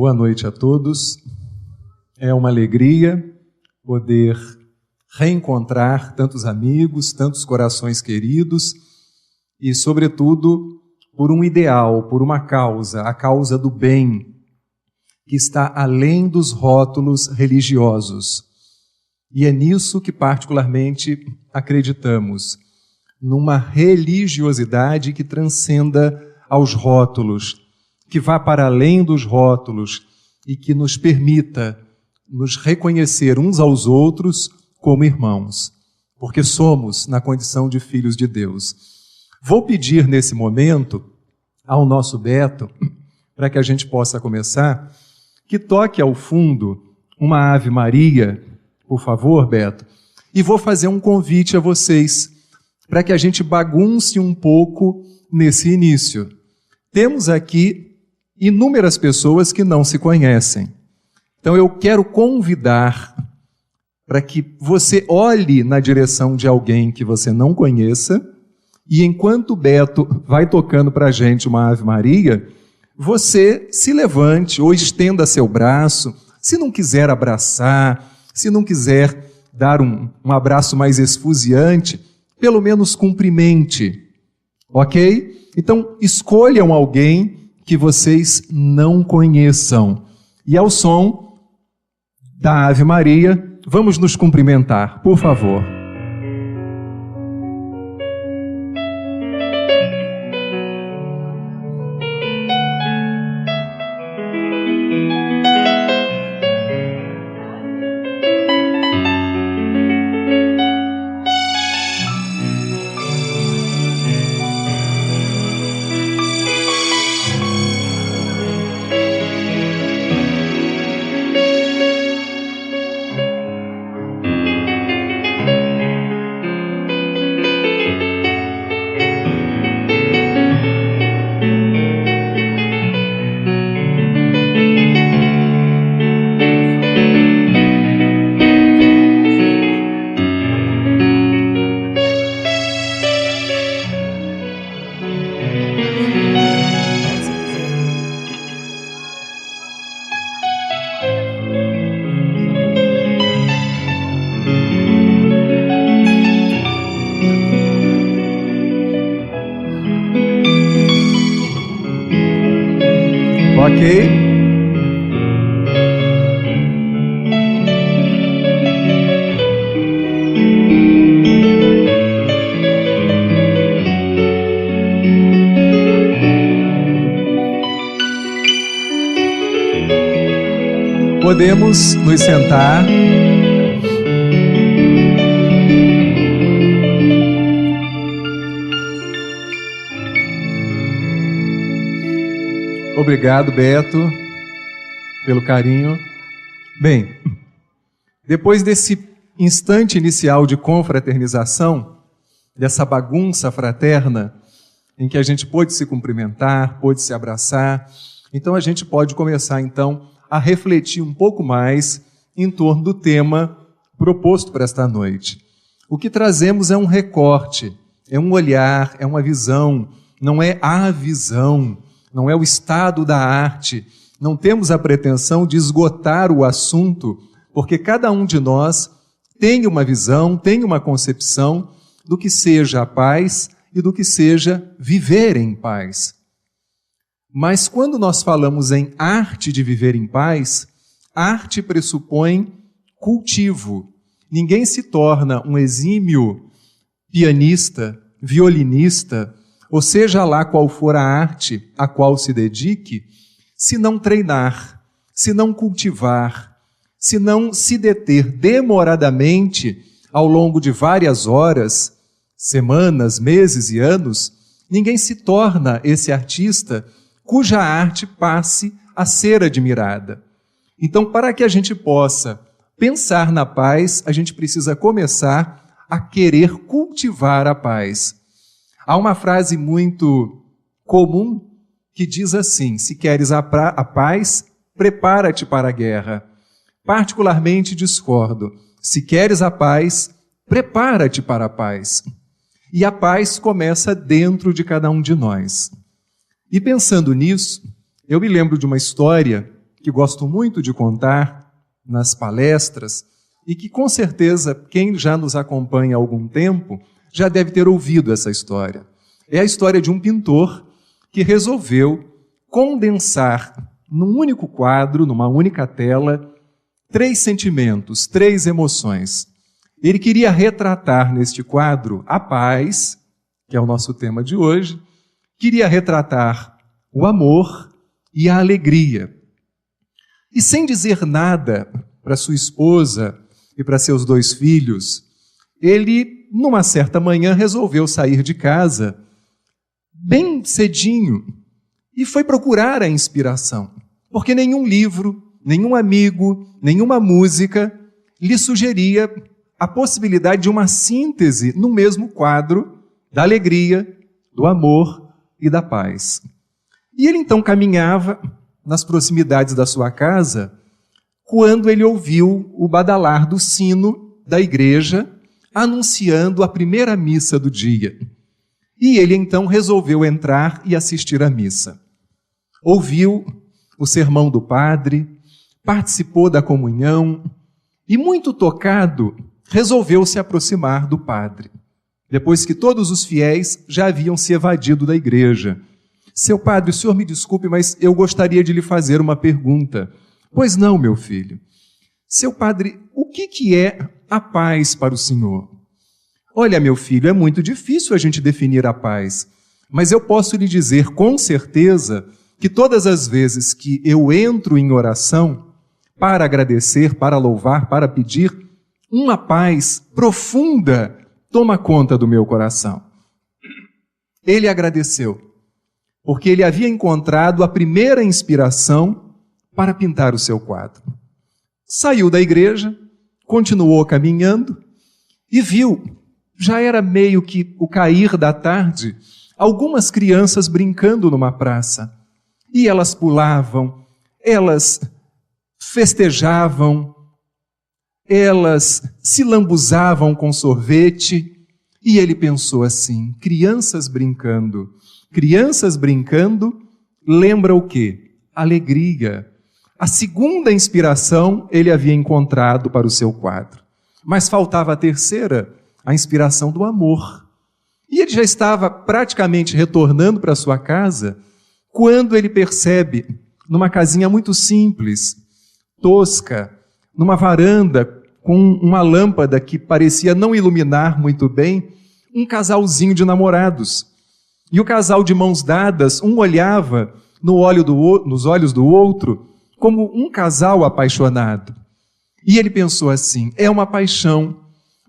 Boa noite a todos. É uma alegria poder reencontrar tantos amigos, tantos corações queridos e, sobretudo, por um ideal, por uma causa, a causa do bem, que está além dos rótulos religiosos. E é nisso que particularmente acreditamos, numa religiosidade que transcenda aos rótulos, que vá para além dos rótulos e que nos permita nos reconhecer uns aos outros como irmãos, porque somos na condição de filhos de Deus. Vou pedir nesse momento ao nosso Beto, para que a gente possa começar, que toque ao fundo uma Ave Maria, por favor, Beto, e vou fazer um convite a vocês, para que a gente bagunce um pouco nesse início. Temos aqui inúmeras pessoas que não se conhecem. Então eu quero convidar para que você olhe na direção de alguém que você não conheça e enquanto o Beto vai tocando para a gente uma Ave Maria, você se levante ou estenda seu braço, se não quiser abraçar, se não quiser dar um abraço mais esfuziante, pelo menos cumprimente, ok? Então escolham alguém que vocês não conheçam. E ao som da Ave Maria, vamos nos cumprimentar, por favor. Ok? Podemos nos sentar. Obrigado, Beto, pelo carinho. Bem, depois desse instante inicial de confraternização, dessa bagunça fraterna, em que a gente pôde se cumprimentar, pôde se abraçar, então a gente pode começar, então, a refletir um pouco mais em torno do tema proposto para esta noite. O que trazemos é um recorte, é um olhar, é uma visão, não é a visão, não é o estado da arte, não temos a pretensão de esgotar o assunto, porque cada um de nós tem uma visão, tem uma concepção do que seja a paz e do que seja viver em paz. Mas quando nós falamos em arte de viver em paz, arte pressupõe cultivo. Ninguém se torna um exímio pianista, violinista, ou seja lá qual for a arte a qual se dedique, se não treinar, se não cultivar, se não se deter demoradamente ao longo de várias horas, semanas, meses e anos, ninguém se torna esse artista cuja arte passe a ser admirada. Então, para que a gente possa pensar na paz, a gente precisa começar a querer cultivar a paz. Há uma frase muito comum que diz assim: se queres a paz, prepara-te para a guerra. Particularmente discordo. Se queres a paz, prepara-te para a paz. E a paz começa dentro de cada um de nós. E pensando nisso, eu me lembro de uma história que gosto muito de contar nas palestras e que, com certeza, quem já nos acompanha há algum tempo já deve ter ouvido essa história. É a história de um pintor que resolveu condensar num único quadro, numa única tela, 3 sentimentos, 3 emoções. Ele queria retratar neste quadro a paz, que é o nosso tema de hoje, queria retratar o amor e a alegria. E sem dizer nada para sua esposa e para seus 2 filhos, ele, numa certa manhã, resolveu sair de casa, bem cedinho, e foi procurar a inspiração, porque nenhum livro, nenhum amigo, nenhuma música lhe sugeria a possibilidade de uma síntese no mesmo quadro da alegria, do amor e da paz. E ele então caminhava nas proximidades da sua casa quando ele ouviu o badalar do sino da igreja anunciando a primeira missa do dia. E ele então resolveu entrar e assistir à missa. Ouviu o sermão do padre, participou da comunhão e, muito tocado, resolveu se aproximar do padre, depois que todos os fiéis já haviam se evadido da igreja. Seu padre, o senhor me desculpe, mas eu gostaria de lhe fazer uma pergunta. Pois não, meu filho. Seu padre, o que é a paz para o senhor? Olha, meu filho, é muito difícil a gente definir a paz, mas eu posso lhe dizer com certeza que todas as vezes que eu entro em oração para agradecer, para louvar, para pedir, uma paz profunda toma conta do meu coração. Ele agradeceu, porque ele havia encontrado a primeira inspiração para pintar o seu quadro. Saiu da igreja, continuou caminhando e viu, já era meio que o cair da tarde, algumas crianças brincando numa praça. E elas pulavam, elas festejavam, elas se lambuzavam com sorvete. E ele pensou assim, crianças brincando lembra o quê? Alegria. A segunda inspiração ele havia encontrado para o seu quadro. Mas faltava a terceira, a inspiração do amor. E ele já estava praticamente retornando para sua casa quando ele percebe, numa casinha muito simples, tosca, numa varanda com uma lâmpada que parecia não iluminar muito bem, um casalzinho de namorados. E o casal de mãos dadas, um olhava nos olhos do outro como um casal apaixonado. E ele pensou assim, é uma paixão,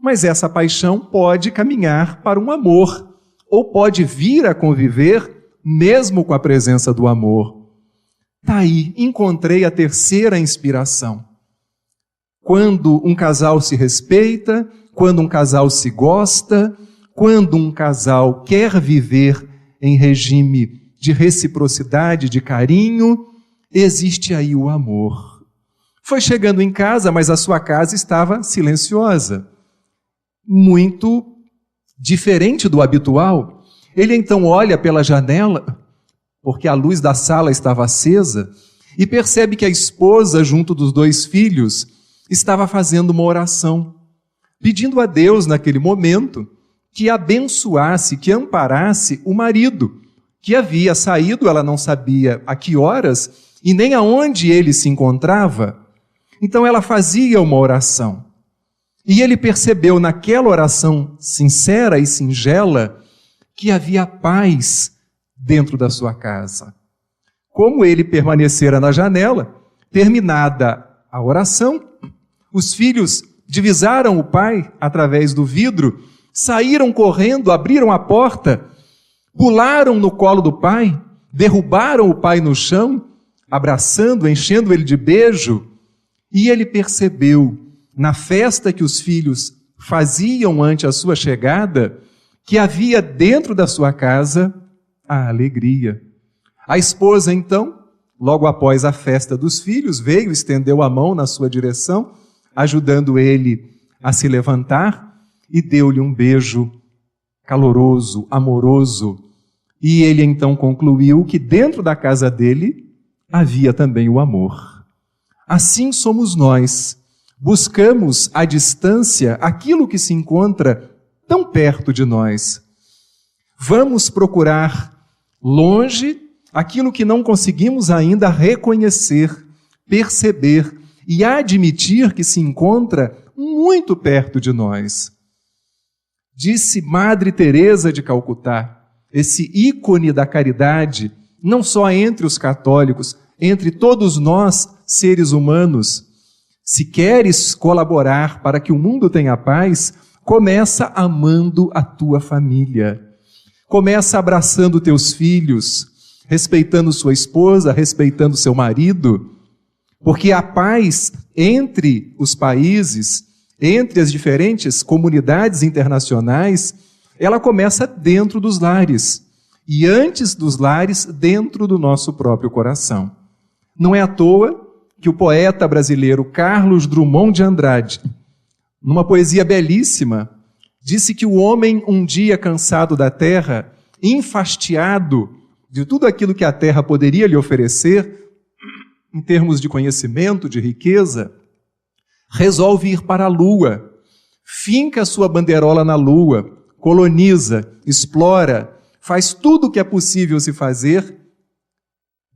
mas essa paixão pode caminhar para um amor, ou pode vir a conviver mesmo com a presença do amor. Tá aí, encontrei a terceira inspiração. Quando um casal se respeita, quando um casal se gosta, quando um casal quer viver em regime de reciprocidade, de carinho, existe aí o amor. Foi chegando em casa, mas a sua casa estava silenciosa, muito diferente do habitual. Ele então olha pela janela, porque a luz da sala estava acesa, e percebe que a esposa, junto dos 2 filhos, estava fazendo uma oração, pedindo a Deus, naquele momento, que abençoasse, que amparasse o marido, que havia saído, ela não sabia a que horas, e nem aonde ele se encontrava. Então ela fazia uma oração. E ele percebeu naquela oração sincera e singela que havia paz dentro da sua casa. Como ele permanecera na janela, terminada a oração, os filhos divisaram o pai através do vidro, saíram correndo, abriram a porta, pularam no colo do pai, derrubaram o pai no chão, abraçando, enchendo ele de beijo, e ele percebeu, na festa que os filhos faziam ante a sua chegada, que havia dentro da sua casa a alegria. A esposa, então, logo após a festa dos filhos, veio, estendeu a mão na sua direção, ajudando ele a se levantar, e deu-lhe um beijo caloroso, amoroso. E ele então concluiu que dentro da casa dele havia também o amor. Assim somos nós. Buscamos à distância aquilo que se encontra tão perto de nós. Vamos procurar longe aquilo que não conseguimos ainda reconhecer, perceber e admitir que se encontra muito perto de nós. Disse Madre Teresa de Calcutá, esse ícone da caridade, não só entre os católicos, entre todos nós, seres humanos. Se queres colaborar para que o mundo tenha paz, começa amando a tua família. Começa abraçando teus filhos, respeitando sua esposa, respeitando seu marido, porque a paz entre os países, entre as diferentes comunidades internacionais, ela começa dentro dos lares. E antes dos lares, dentro do nosso próprio coração. Não é à toa que o poeta brasileiro Carlos Drummond de Andrade, numa poesia belíssima, disse que o homem, um dia cansado da terra, enfastiado de tudo aquilo que a terra poderia lhe oferecer, em termos de conhecimento, de riqueza, resolve ir para a lua, finca sua bandeirola na lua, coloniza, explora, faz tudo o que é possível se fazer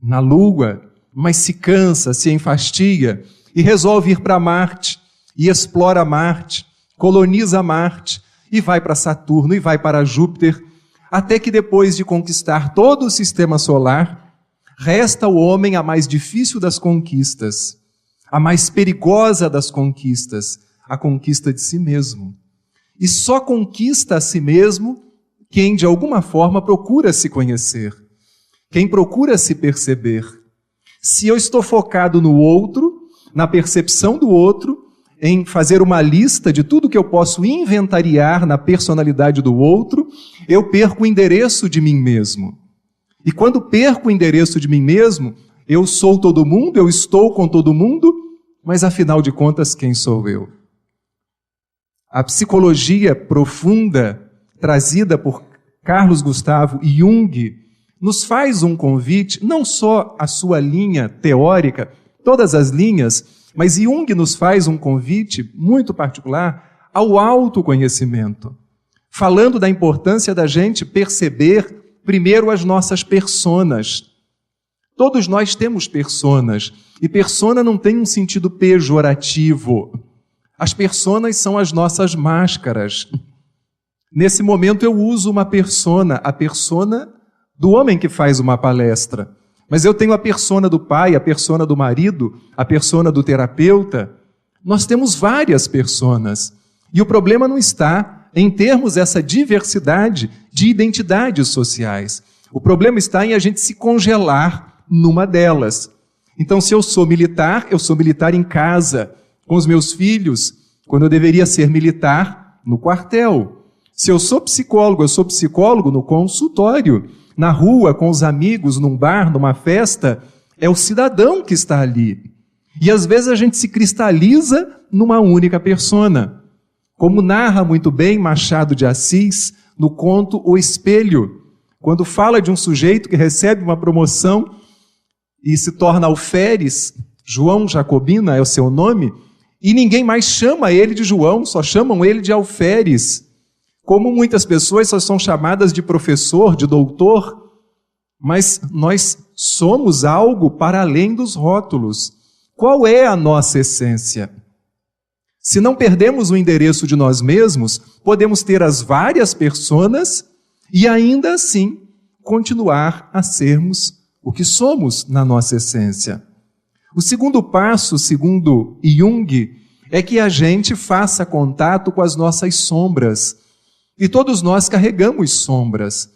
na lua, mas se cansa, se enfastia e resolve ir para Marte e explora Marte, coloniza Marte e vai para Saturno e vai para Júpiter, até que depois de conquistar todo o sistema solar, resta ao homem a mais difícil das conquistas, a mais perigosa das conquistas, a conquista de si mesmo. E só conquista a si mesmo quem, de alguma forma, procura se conhecer, quem procura se perceber. Se eu estou focado no outro, na percepção do outro, em fazer uma lista de tudo que eu posso inventariar na personalidade do outro, eu perco o endereço de mim mesmo. E quando perco o endereço de mim mesmo, eu sou todo mundo, eu estou com todo mundo, mas afinal de contas, quem sou eu? A psicologia profunda, trazida por Carlos Gustavo Jung, nos faz um convite, não só a sua linha teórica, todas as linhas, mas Jung nos faz um convite muito particular ao autoconhecimento, falando da importância da gente perceber primeiro as nossas personas. Todos nós temos personas, e persona não tem um sentido pejorativo. As personas são as nossas máscaras. Nesse momento eu uso uma persona, a persona do homem que faz uma palestra. Mas eu tenho a persona do pai, a persona do marido, a persona do terapeuta. Nós temos várias personas. E o problema não está em termos essa diversidade de identidades sociais. O problema está em a gente se congelar numa delas. Então, se eu sou militar em casa, com os meus filhos, quando eu deveria ser militar no quartel. Se eu sou psicólogo no consultório, na rua, com os amigos, num bar, numa festa, é o cidadão que está ali. E às vezes a gente se cristaliza numa única persona. Como narra muito bem Machado de Assis no conto O Espelho, quando fala de um sujeito que recebe uma promoção e se torna alferes, João Jacobina é o seu nome, e ninguém mais chama ele de João, só chamam ele de alferes. Como muitas pessoas só são chamadas de professor, de doutor, mas nós somos algo para além dos rótulos. Qual é a nossa essência? Se não perdemos o endereço de nós mesmos, podemos ter as várias personas e ainda assim continuar a sermos o que somos na nossa essência. O segundo passo, segundo Jung, é que a gente faça contato com as nossas sombras. E todos nós carregamos sombras.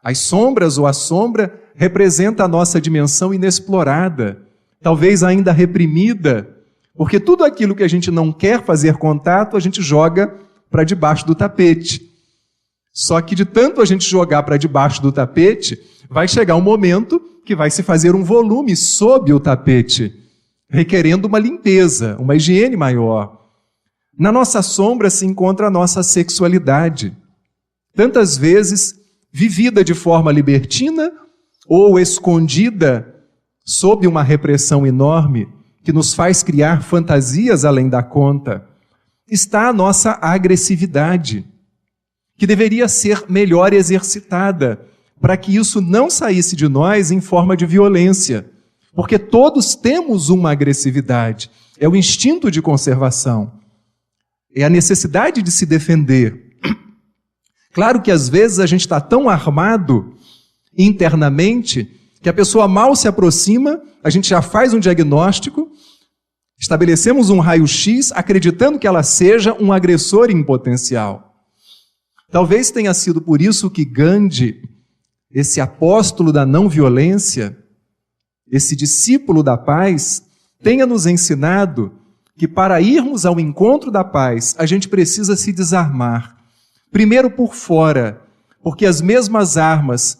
As sombras ou a sombra representa a nossa dimensão inexplorada, talvez ainda reprimida, porque tudo aquilo que a gente não quer fazer contato, a gente joga para debaixo do tapete. Só que de tanto a gente jogar para debaixo do tapete, vai chegar um momento que vai se fazer um volume sob o tapete, requerendo uma limpeza, uma higiene maior. Na nossa sombra se encontra a nossa sexualidade, tantas vezes vivida de forma libertina ou escondida sob uma repressão enorme que nos faz criar fantasias além da conta, está a nossa agressividade, que deveria ser melhor exercitada, para que isso não saísse de nós em forma de violência. Porque todos temos uma agressividade. É o instinto de conservação. É a necessidade de se defender. Claro que às vezes a gente está tão armado internamente que a pessoa mal se aproxima, a gente já faz um diagnóstico, estabelecemos um raio-x acreditando que ela seja um agressor em potencial. Talvez tenha sido por isso que Gandhi, esse apóstolo da não-violência, esse discípulo da paz, tenha nos ensinado que para irmos ao encontro da paz, a gente precisa se desarmar. Primeiro por fora, porque as mesmas armas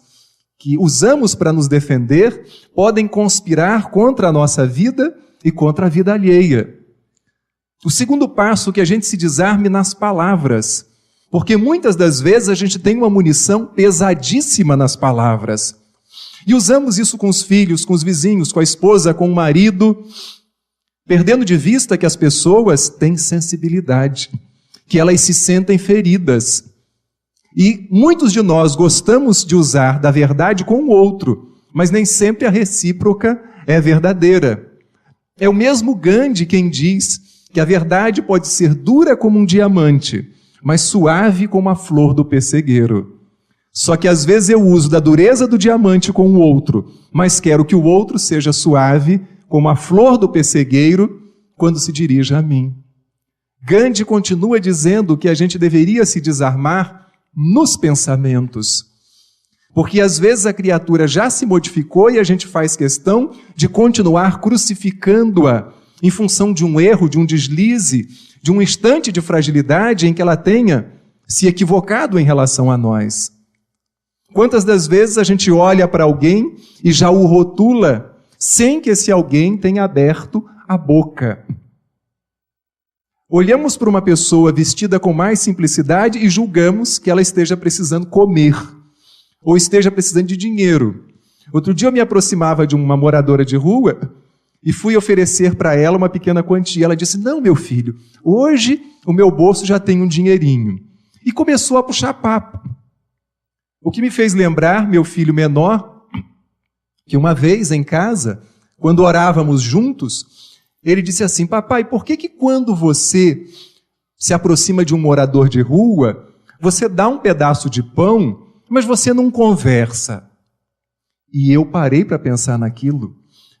que usamos para nos defender podem conspirar contra a nossa vida e contra a vida alheia. O segundo passo é que a gente se desarme nas palavras, porque muitas das vezes a gente tem uma munição pesadíssima nas palavras. E usamos isso com os filhos, com os vizinhos, com a esposa, com o marido, perdendo de vista que as pessoas têm sensibilidade, que elas se sentem feridas. E muitos de nós gostamos de usar da verdade com o outro, mas nem sempre a recíproca é verdadeira. É o mesmo Gandhi quem diz que a verdade pode ser dura como um diamante, mas suave como a flor do pessegueiro. Só que às vezes eu uso da dureza do diamante com o outro, mas quero que o outro seja suave como a flor do pessegueiro quando se dirige a mim. Gandhi continua dizendo que a gente deveria se desarmar nos pensamentos, porque às vezes a criatura já se modificou e a gente faz questão de continuar crucificando-a em função de um erro, de um deslize, de um instante de fragilidade em que ela tenha se equivocado em relação a nós. Quantas das vezes a gente olha para alguém e já o rotula sem que esse alguém tenha aberto a boca? Olhamos para uma pessoa vestida com mais simplicidade e julgamos que ela esteja precisando comer ou esteja precisando de dinheiro. Outro dia eu me aproximava de uma moradora de rua e fui oferecer para ela uma pequena quantia. Ela disse: "Não, meu filho, hoje o meu bolso já tem um dinheirinho." E começou a puxar papo. O que me fez lembrar, meu filho menor, que uma vez em casa, quando orávamos juntos, ele disse assim: "Papai, por que quando você se aproxima de um morador de rua, você dá um pedaço de pão, mas você não conversa?" E eu parei para pensar naquilo.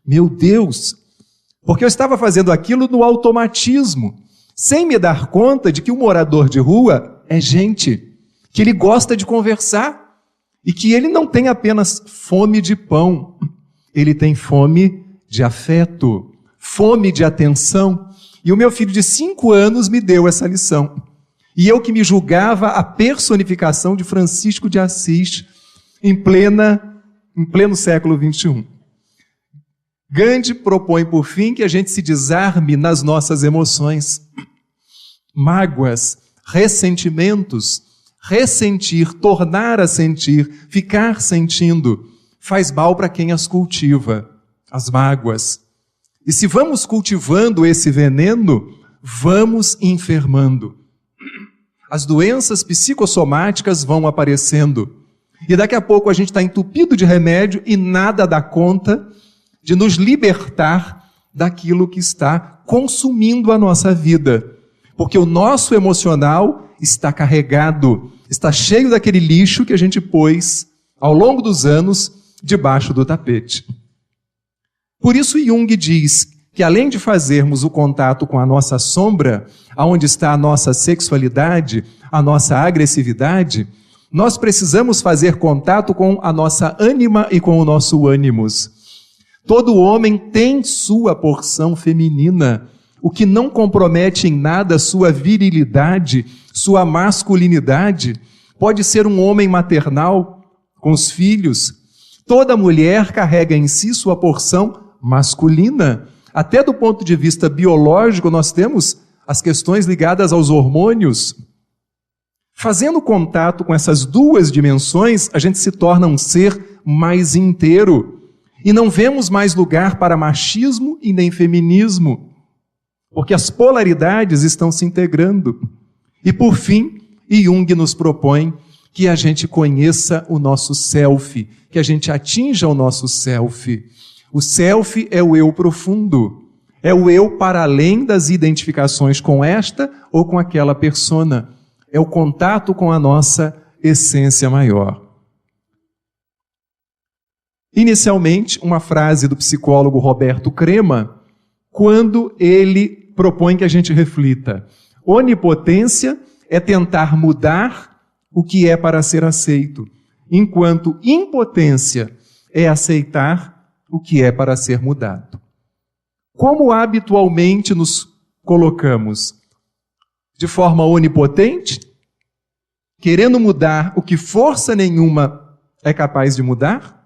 Meu Deus! Porque eu estava fazendo aquilo no automatismo, sem me dar conta de que o morador de rua é gente, que ele gosta de conversar e que ele não tem apenas fome de pão, ele tem fome de afeto, fome de atenção. E o meu filho de 5 anos me deu essa lição. E eu que me julgava a personificação de Francisco de Assis em pleno século XXI. Gandhi propõe, por fim, que a gente se desarme nas nossas emoções. Mágoas, ressentimentos, ressentir, tornar a sentir, ficar sentindo, faz mal para quem as cultiva, as mágoas. E se vamos cultivando esse veneno, vamos enfermando. As doenças psicossomáticas vão aparecendo. E daqui a pouco a gente está entupido de remédio e nada dá conta de nos libertar daquilo que está consumindo a nossa vida. Porque o nosso emocional está carregado, está cheio daquele lixo que a gente pôs ao longo dos anos debaixo do tapete. Por isso Jung diz que além de fazermos o contato com a nossa sombra, aonde está a nossa sexualidade, a nossa agressividade, nós precisamos fazer contato com a nossa ânima e com o nosso ânimos. Todo homem tem sua porção feminina, o que não compromete em nada sua virilidade, sua masculinidade. Pode ser um homem maternal com os filhos. Toda mulher carrega em si sua porção masculina. Até do ponto de vista biológico, nós temos as questões ligadas aos hormônios. Fazendo contato com essas duas dimensões, a gente se torna um ser mais inteiro. E não vemos mais lugar para machismo e nem feminismo, porque as polaridades estão se integrando. E por fim, Jung nos propõe que a gente conheça o nosso self, que a gente atinja o nosso self. O self é o eu profundo, é o eu para além das identificações com esta ou com aquela persona. É o contato com a nossa essência maior. Inicialmente, uma frase do psicólogo Roberto Crema, quando ele propõe que a gente reflita. Onipotência é tentar mudar o que é para ser aceito, enquanto impotência é aceitar o que é para ser mudado. Como habitualmente nos colocamos? De forma onipotente, querendo mudar o que força nenhuma é capaz de mudar?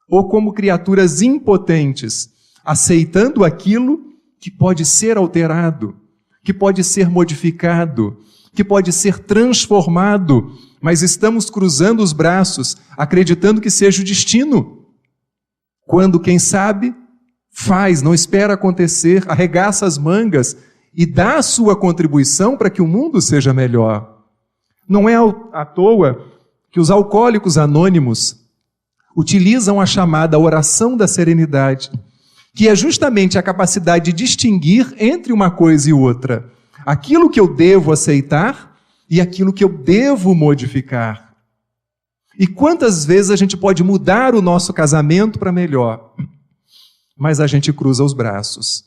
Ou como criaturas impotentes, aceitando aquilo que pode ser alterado, que pode ser modificado, que pode ser transformado, mas estamos cruzando os braços, acreditando que seja o destino. Quando, quem sabe, faz, não espera acontecer, arregaça as mangas e dá a sua contribuição para que o mundo seja melhor. Não é à toa que os alcoólicos anônimos utilizam a chamada oração da serenidade, que é justamente a capacidade de distinguir entre uma coisa e outra, aquilo que eu devo aceitar e aquilo que eu devo modificar. E quantas vezes a gente pode mudar o nosso casamento para melhor, mas a gente cruza os braços.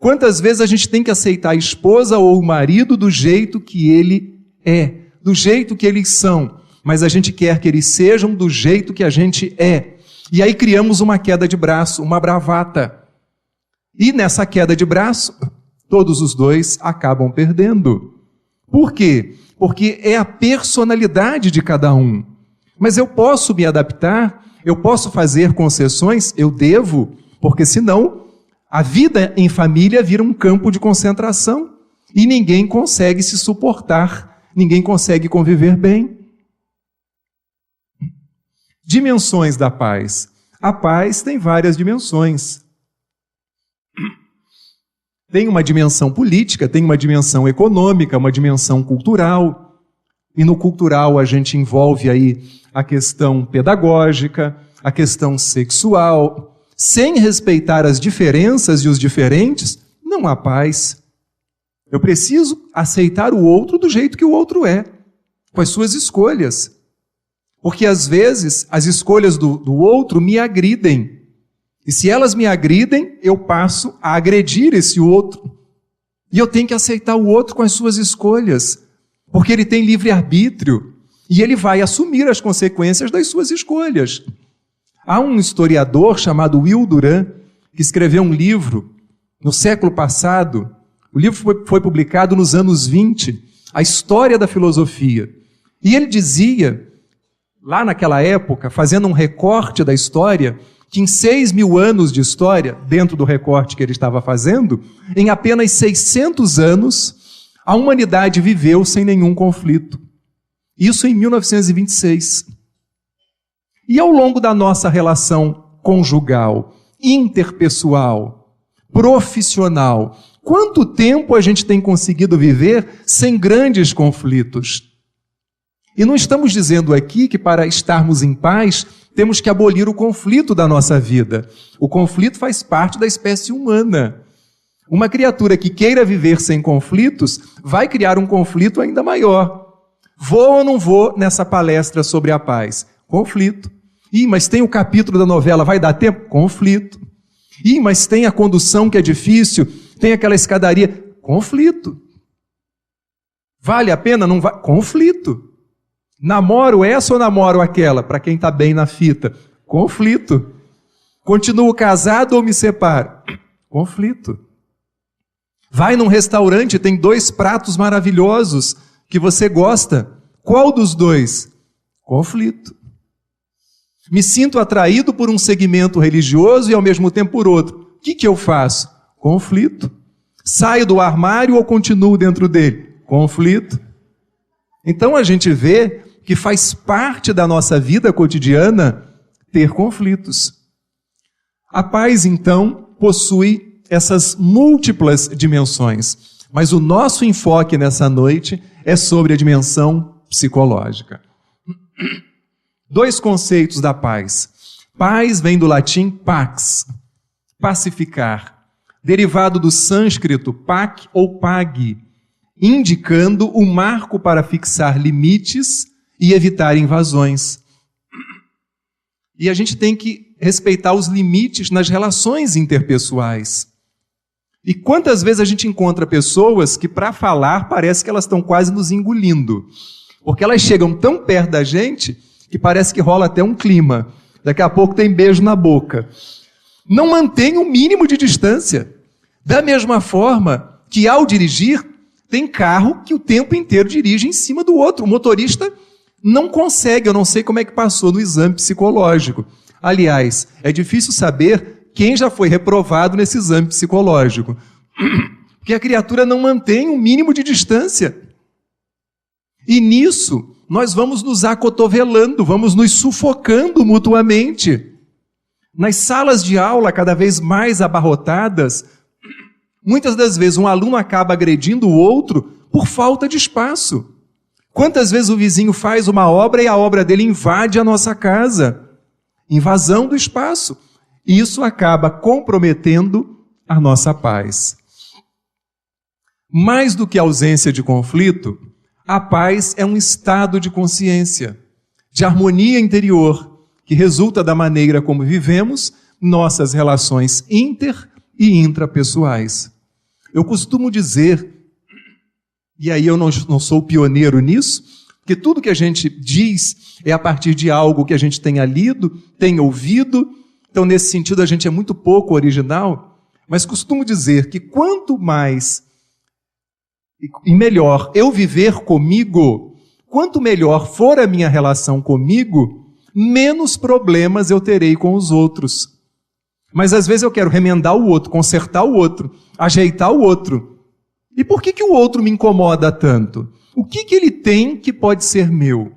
Quantas vezes a gente tem que aceitar a esposa ou o marido do jeito que ele é, do jeito que eles são, mas a gente quer que eles sejam do jeito que a gente é. E aí criamos uma queda de braço, uma bravata. E nessa queda de braço, todos os dois acabam perdendo. Por quê? Porque é a personalidade de cada um. Mas eu posso me adaptar, eu posso fazer concessões, eu devo, porque senão a vida em família vira um campo de concentração e ninguém consegue se suportar, ninguém consegue conviver bem. Dimensões da paz. A paz tem várias dimensões. Tem uma dimensão política, tem uma dimensão econômica, uma dimensão cultural. E no cultural a gente envolve aí a questão pedagógica, a questão sexual. Sem respeitar as diferenças e os diferentes, não há paz. Eu preciso aceitar o outro do jeito que o outro é, com as suas escolhas. Porque às vezes as escolhas do outro me agridem. E se elas me agridem, eu passo a agredir esse outro. E eu tenho que aceitar o outro com as suas escolhas. Porque ele tem livre-arbítrio. E ele vai assumir as consequências das suas escolhas. Há um historiador chamado Will Durant, que escreveu um livro no século passado. O livro foi publicado nos anos 20, A História da Filosofia. E ele dizia, lá naquela época, fazendo um recorte da história, que em 6.000 anos de história, dentro do recorte que ele estava fazendo, em apenas 600 anos, a humanidade viveu sem nenhum conflito. Isso em 1926. E ao longo da nossa relação conjugal, interpessoal, profissional, quanto tempo a gente tem conseguido viver sem grandes conflitos? E não estamos dizendo aqui que para estarmos em paz, temos que abolir o conflito da nossa vida. O conflito faz parte da espécie humana. Uma criatura que queira viver sem conflitos, vai criar um conflito ainda maior. Vou ou não vou nessa palestra sobre a paz? Conflito. Ih, mas tem o capítulo da novela, vai dar tempo? Conflito. Ih, mas tem a condução que é difícil, tem aquela escadaria? Conflito. Vale a pena? Não vai? Conflito. Namoro essa ou namoro aquela? Para quem está bem na fita. Conflito. Continuo casado ou me separo? Conflito. Vai num restaurante, tem 2 pratos maravilhosos que você gosta. Qual dos 2? Conflito. Me sinto atraído por um segmento religioso e ao mesmo tempo por outro. O que eu faço? Conflito. Saio do armário ou continuo dentro dele? Conflito. Então a gente vê que faz parte da nossa vida cotidiana ter conflitos. A paz, então, possui essas múltiplas dimensões, mas o nosso enfoque nessa noite é sobre a dimensão psicológica. 2 conceitos da paz. Paz vem do latim pax, pacificar, derivado do sânscrito pac ou pag, indicando o marco para fixar limites e evitar invasões. E a gente tem que respeitar os limites nas relações interpessoais. E quantas vezes a gente encontra pessoas que, para falar, parece que elas estão quase nos engolindo. Porque elas chegam tão perto da gente que parece que rola até um clima. Daqui a pouco tem beijo na boca. Não mantém o mínimo de distância. Da mesma forma que, ao dirigir, tem carro que o tempo inteiro dirige em cima do outro. O motorista não consegue, eu não sei como é que passou no exame psicológico. Aliás, é difícil saber quem já foi reprovado nesse exame psicológico. Porque a criatura não mantém um mínimo de distância. E nisso, nós vamos nos acotovelando, vamos nos sufocando mutuamente. Nas salas de aula cada vez mais abarrotadas, muitas das vezes um aluno acaba agredindo o outro por falta de espaço. Quantas vezes o vizinho faz uma obra e a obra dele invade a nossa casa? Invasão do espaço. E isso acaba comprometendo a nossa paz. Mais do que a ausência de conflito, a paz é um estado de consciência, de harmonia interior, que resulta da maneira como vivemos nossas relações inter- e intrapessoais. Eu costumo dizer, e aí eu não sou pioneiro nisso, que tudo que a gente diz é a partir de algo que a gente tenha lido, tenha ouvido. Então, nesse sentido, a gente é muito pouco original, mas costumo dizer que quanto mais e melhor eu viver comigo, quanto melhor for a minha relação comigo, menos problemas eu terei com os outros. Mas às vezes eu quero remendar o outro, consertar o outro, ajeitar o outro. E por que o outro me incomoda tanto? O que ele tem que pode ser meu?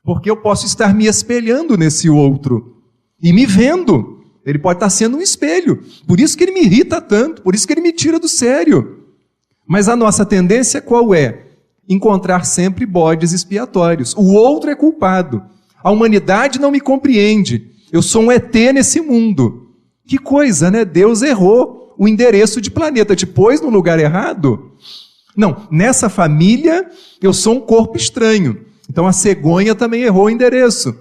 Porque eu posso estar me espelhando nesse outro e me vendo. Ele pode estar sendo um espelho. Por isso que ele me irrita tanto, por isso que ele me tira do sério. Mas a nossa tendência qual é? Encontrar sempre bodes expiatórios. O outro é culpado. A humanidade não me compreende. Eu sou um ET nesse mundo. Que coisa, né? Deus errou o endereço de planeta, te pôs no lugar errado. Não, nessa família eu sou um corpo estranho. Então a cegonha também errou o endereço.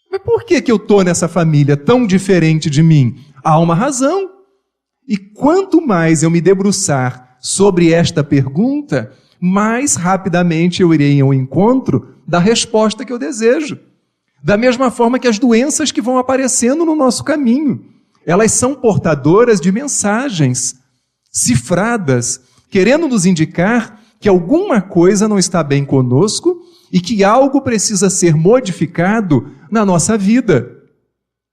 Mas por que eu estou nessa família tão diferente de mim? Há uma razão. E quanto mais eu me debruçar sobre esta pergunta, mais rapidamente eu irei ao encontro da resposta que eu desejo. Da mesma forma que as doenças que vão aparecendo no nosso caminho, elas são portadoras de mensagens cifradas, querendo nos indicar que alguma coisa não está bem conosco e que algo precisa ser modificado na nossa vida.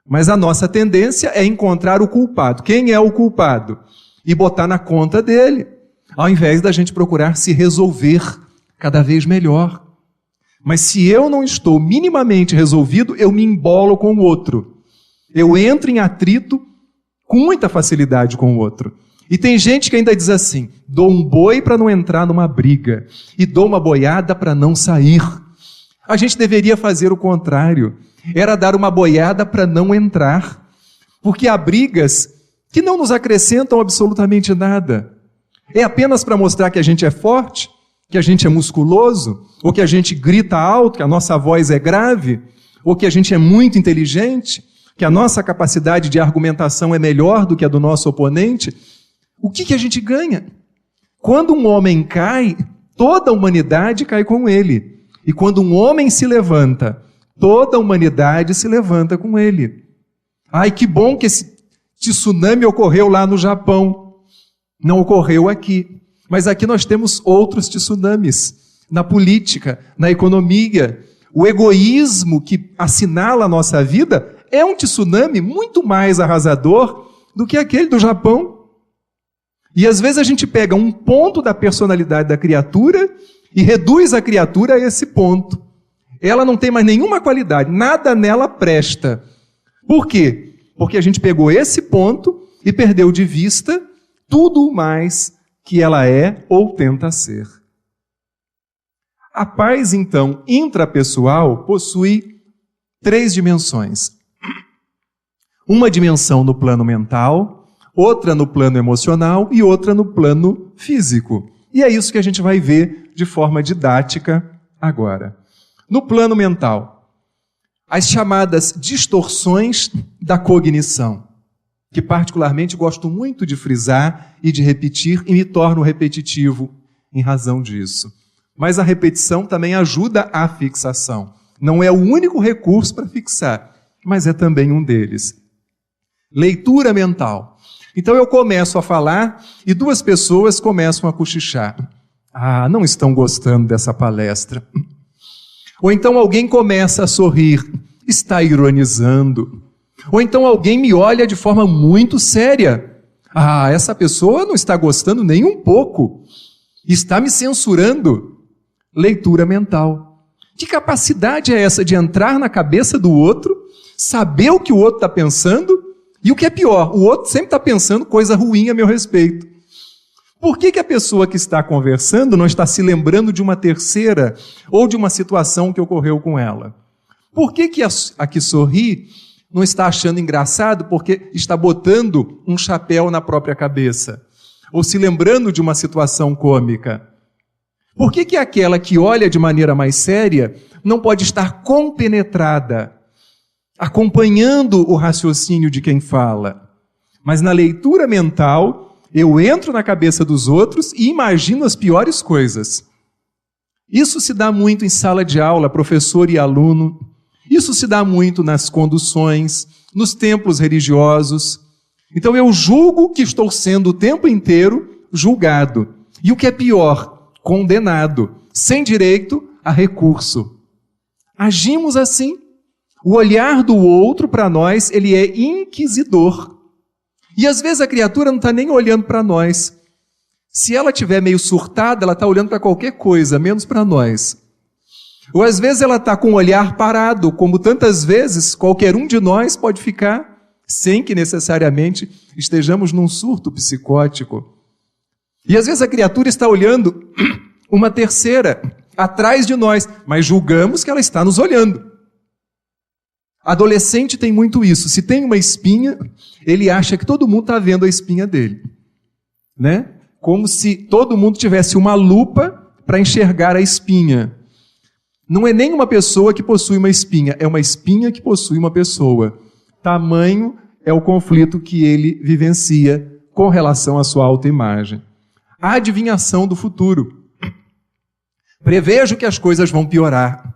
Mas a nossa tendência é encontrar o culpado. Quem é o culpado? E botar na conta dele, ao invés da gente procurar se resolver cada vez melhor. Mas se eu não estou minimamente resolvido, eu me embolo com o outro. Eu entro em atrito com muita facilidade com o outro. E tem gente que ainda diz assim, dou um boi para não entrar numa briga e dou uma boiada para não sair. A gente deveria fazer o contrário. Era dar uma boiada para não entrar. Porque há brigas que não nos acrescentam absolutamente nada. É apenas para mostrar que a gente é forte, que a gente é musculoso, ou que a gente grita alto, que a nossa voz é grave, ou que a gente é muito inteligente, que a nossa capacidade de argumentação é melhor do que a do nosso oponente. O que a gente ganha? Quando um homem cai, toda a humanidade cai com ele. E quando um homem se levanta, toda a humanidade se levanta com ele. Ai, que bom que esse tsunami ocorreu lá no Japão. Não ocorreu aqui. Mas aqui nós temos outros tsunamis. Na política, na economia. O egoísmo que assinala a nossa vida é um tsunami muito mais arrasador do que aquele do Japão. E às vezes a gente pega um ponto da personalidade da criatura e reduz a criatura a esse ponto. Ela não tem mais nenhuma qualidade, nada nela presta. Por quê? Porque a gente pegou esse ponto e perdeu de vista tudo o mais que ela é ou tenta ser. A paz, então, intrapessoal possui 3 dimensões. Uma dimensão no plano mental, outra no plano emocional e outra no plano físico. E é isso que a gente vai ver de forma didática agora. No plano mental, as chamadas distorções da cognição, que particularmente gosto muito de frisar e de repetir e me torno repetitivo em razão disso. Mas a repetição também ajuda à fixação. Não é o único recurso para fixar, mas é também um deles. Leitura mental. Então eu começo a falar e 2 pessoas começam a cochichar. Ah, não estão gostando dessa palestra. Ou então alguém começa a sorrir, está ironizando. Ou então alguém me olha de forma muito séria. Ah, essa pessoa não está gostando nem um pouco. Está me censurando. Leitura mental. Que capacidade é essa de entrar na cabeça do outro, saber o que o outro está pensando e o que é pior, o outro sempre está pensando coisa ruim a meu respeito. Por que a pessoa que está conversando não está se lembrando de uma terceira ou de uma situação que ocorreu com ela? Por que a que sorri não está achando engraçado porque está botando um chapéu na própria cabeça? Ou se lembrando de uma situação cômica? Por que aquela que olha de maneira mais séria não pode estar compenetrada, acompanhando o raciocínio de quem fala? Mas na leitura mental, eu entro na cabeça dos outros e imagino as piores coisas. Isso se dá muito em sala de aula, professor e aluno. Isso se dá muito nas conduções, nos templos religiosos. Então eu julgo que estou sendo o tempo inteiro julgado. E o que é pior, condenado, sem direito a recurso. Agimos assim. O olhar do outro para nós, ele é inquisidor. E às vezes a criatura não está nem olhando para nós. Se ela estiver meio surtada, ela está olhando para qualquer coisa, menos para nós. Ou às vezes ela está com o olhar parado, como tantas vezes qualquer um de nós pode ficar, sem que necessariamente estejamos num surto psicótico. E às vezes a criatura está olhando uma terceira atrás de nós, mas julgamos que ela está nos olhando. Adolescente tem muito isso. Se tem uma espinha, ele acha que todo mundo está vendo a espinha dele. Né? Como se todo mundo tivesse uma lupa para enxergar a espinha. Não é nem uma pessoa que possui uma espinha, é uma espinha que possui uma pessoa. Tamanho é o conflito que ele vivencia com relação à sua autoimagem. A adivinhação do futuro. Prevejo que as coisas vão piorar.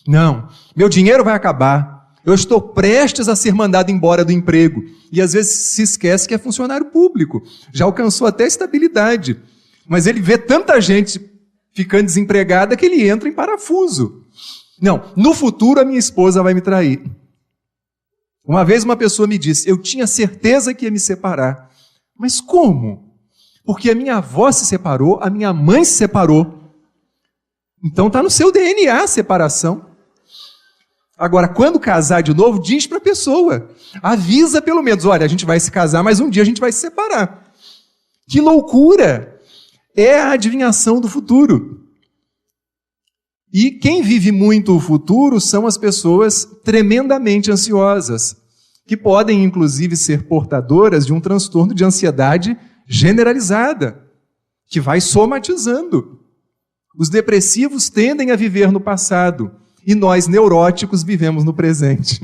Não, meu dinheiro vai acabar. Eu estou prestes a ser mandado embora do emprego. E às vezes se esquece que é funcionário público. Já alcançou até estabilidade. Mas ele vê tanta gente ficando desempregada que ele entra em parafuso. Não, no futuro a minha esposa vai me trair. Uma vez uma pessoa me disse, eu tinha certeza que ia me separar. Mas como? Porque a minha avó se separou, a minha mãe se separou. Então está no seu DNA a separação. Agora, quando casar de novo, diz para a pessoa. Avisa pelo menos, olha, a gente vai se casar, mas um dia a gente vai se separar. Que loucura! É a adivinhação do futuro. E quem vive muito o futuro são as pessoas tremendamente ansiosas, que podem, inclusive, ser portadoras de um transtorno de ansiedade generalizada, que vai somatizando. Os depressivos tendem a viver no passado, e nós, neuróticos, vivemos no presente.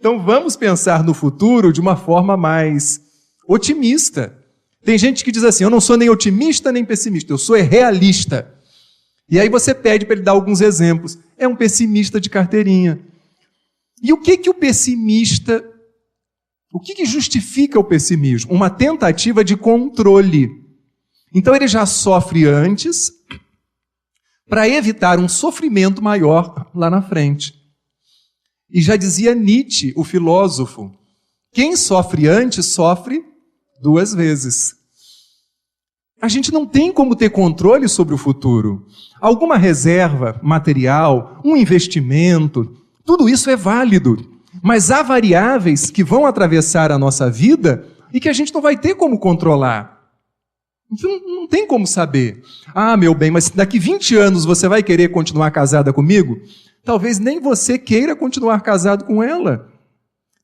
Então vamos pensar no futuro de uma forma mais otimista. Tem gente que diz assim, eu não sou nem otimista nem pessimista, eu sou realista. E aí você pede para ele dar alguns exemplos. É um pessimista de carteirinha. E o que o pessimista... O que justifica o pessimismo? Uma tentativa de controle. Então ele já sofre antes para evitar um sofrimento maior lá na frente. E já dizia Nietzsche, o filósofo, quem sofre antes sofre 2 vezes. A gente não tem como ter controle sobre o futuro. Alguma reserva material, um investimento, tudo isso é válido. Mas há variáveis que vão atravessar a nossa vida e que a gente não vai ter como controlar. Não tem como saber. Ah, meu bem, mas daqui 20 anos você vai querer continuar casada comigo? Talvez nem você queira continuar casado com ela.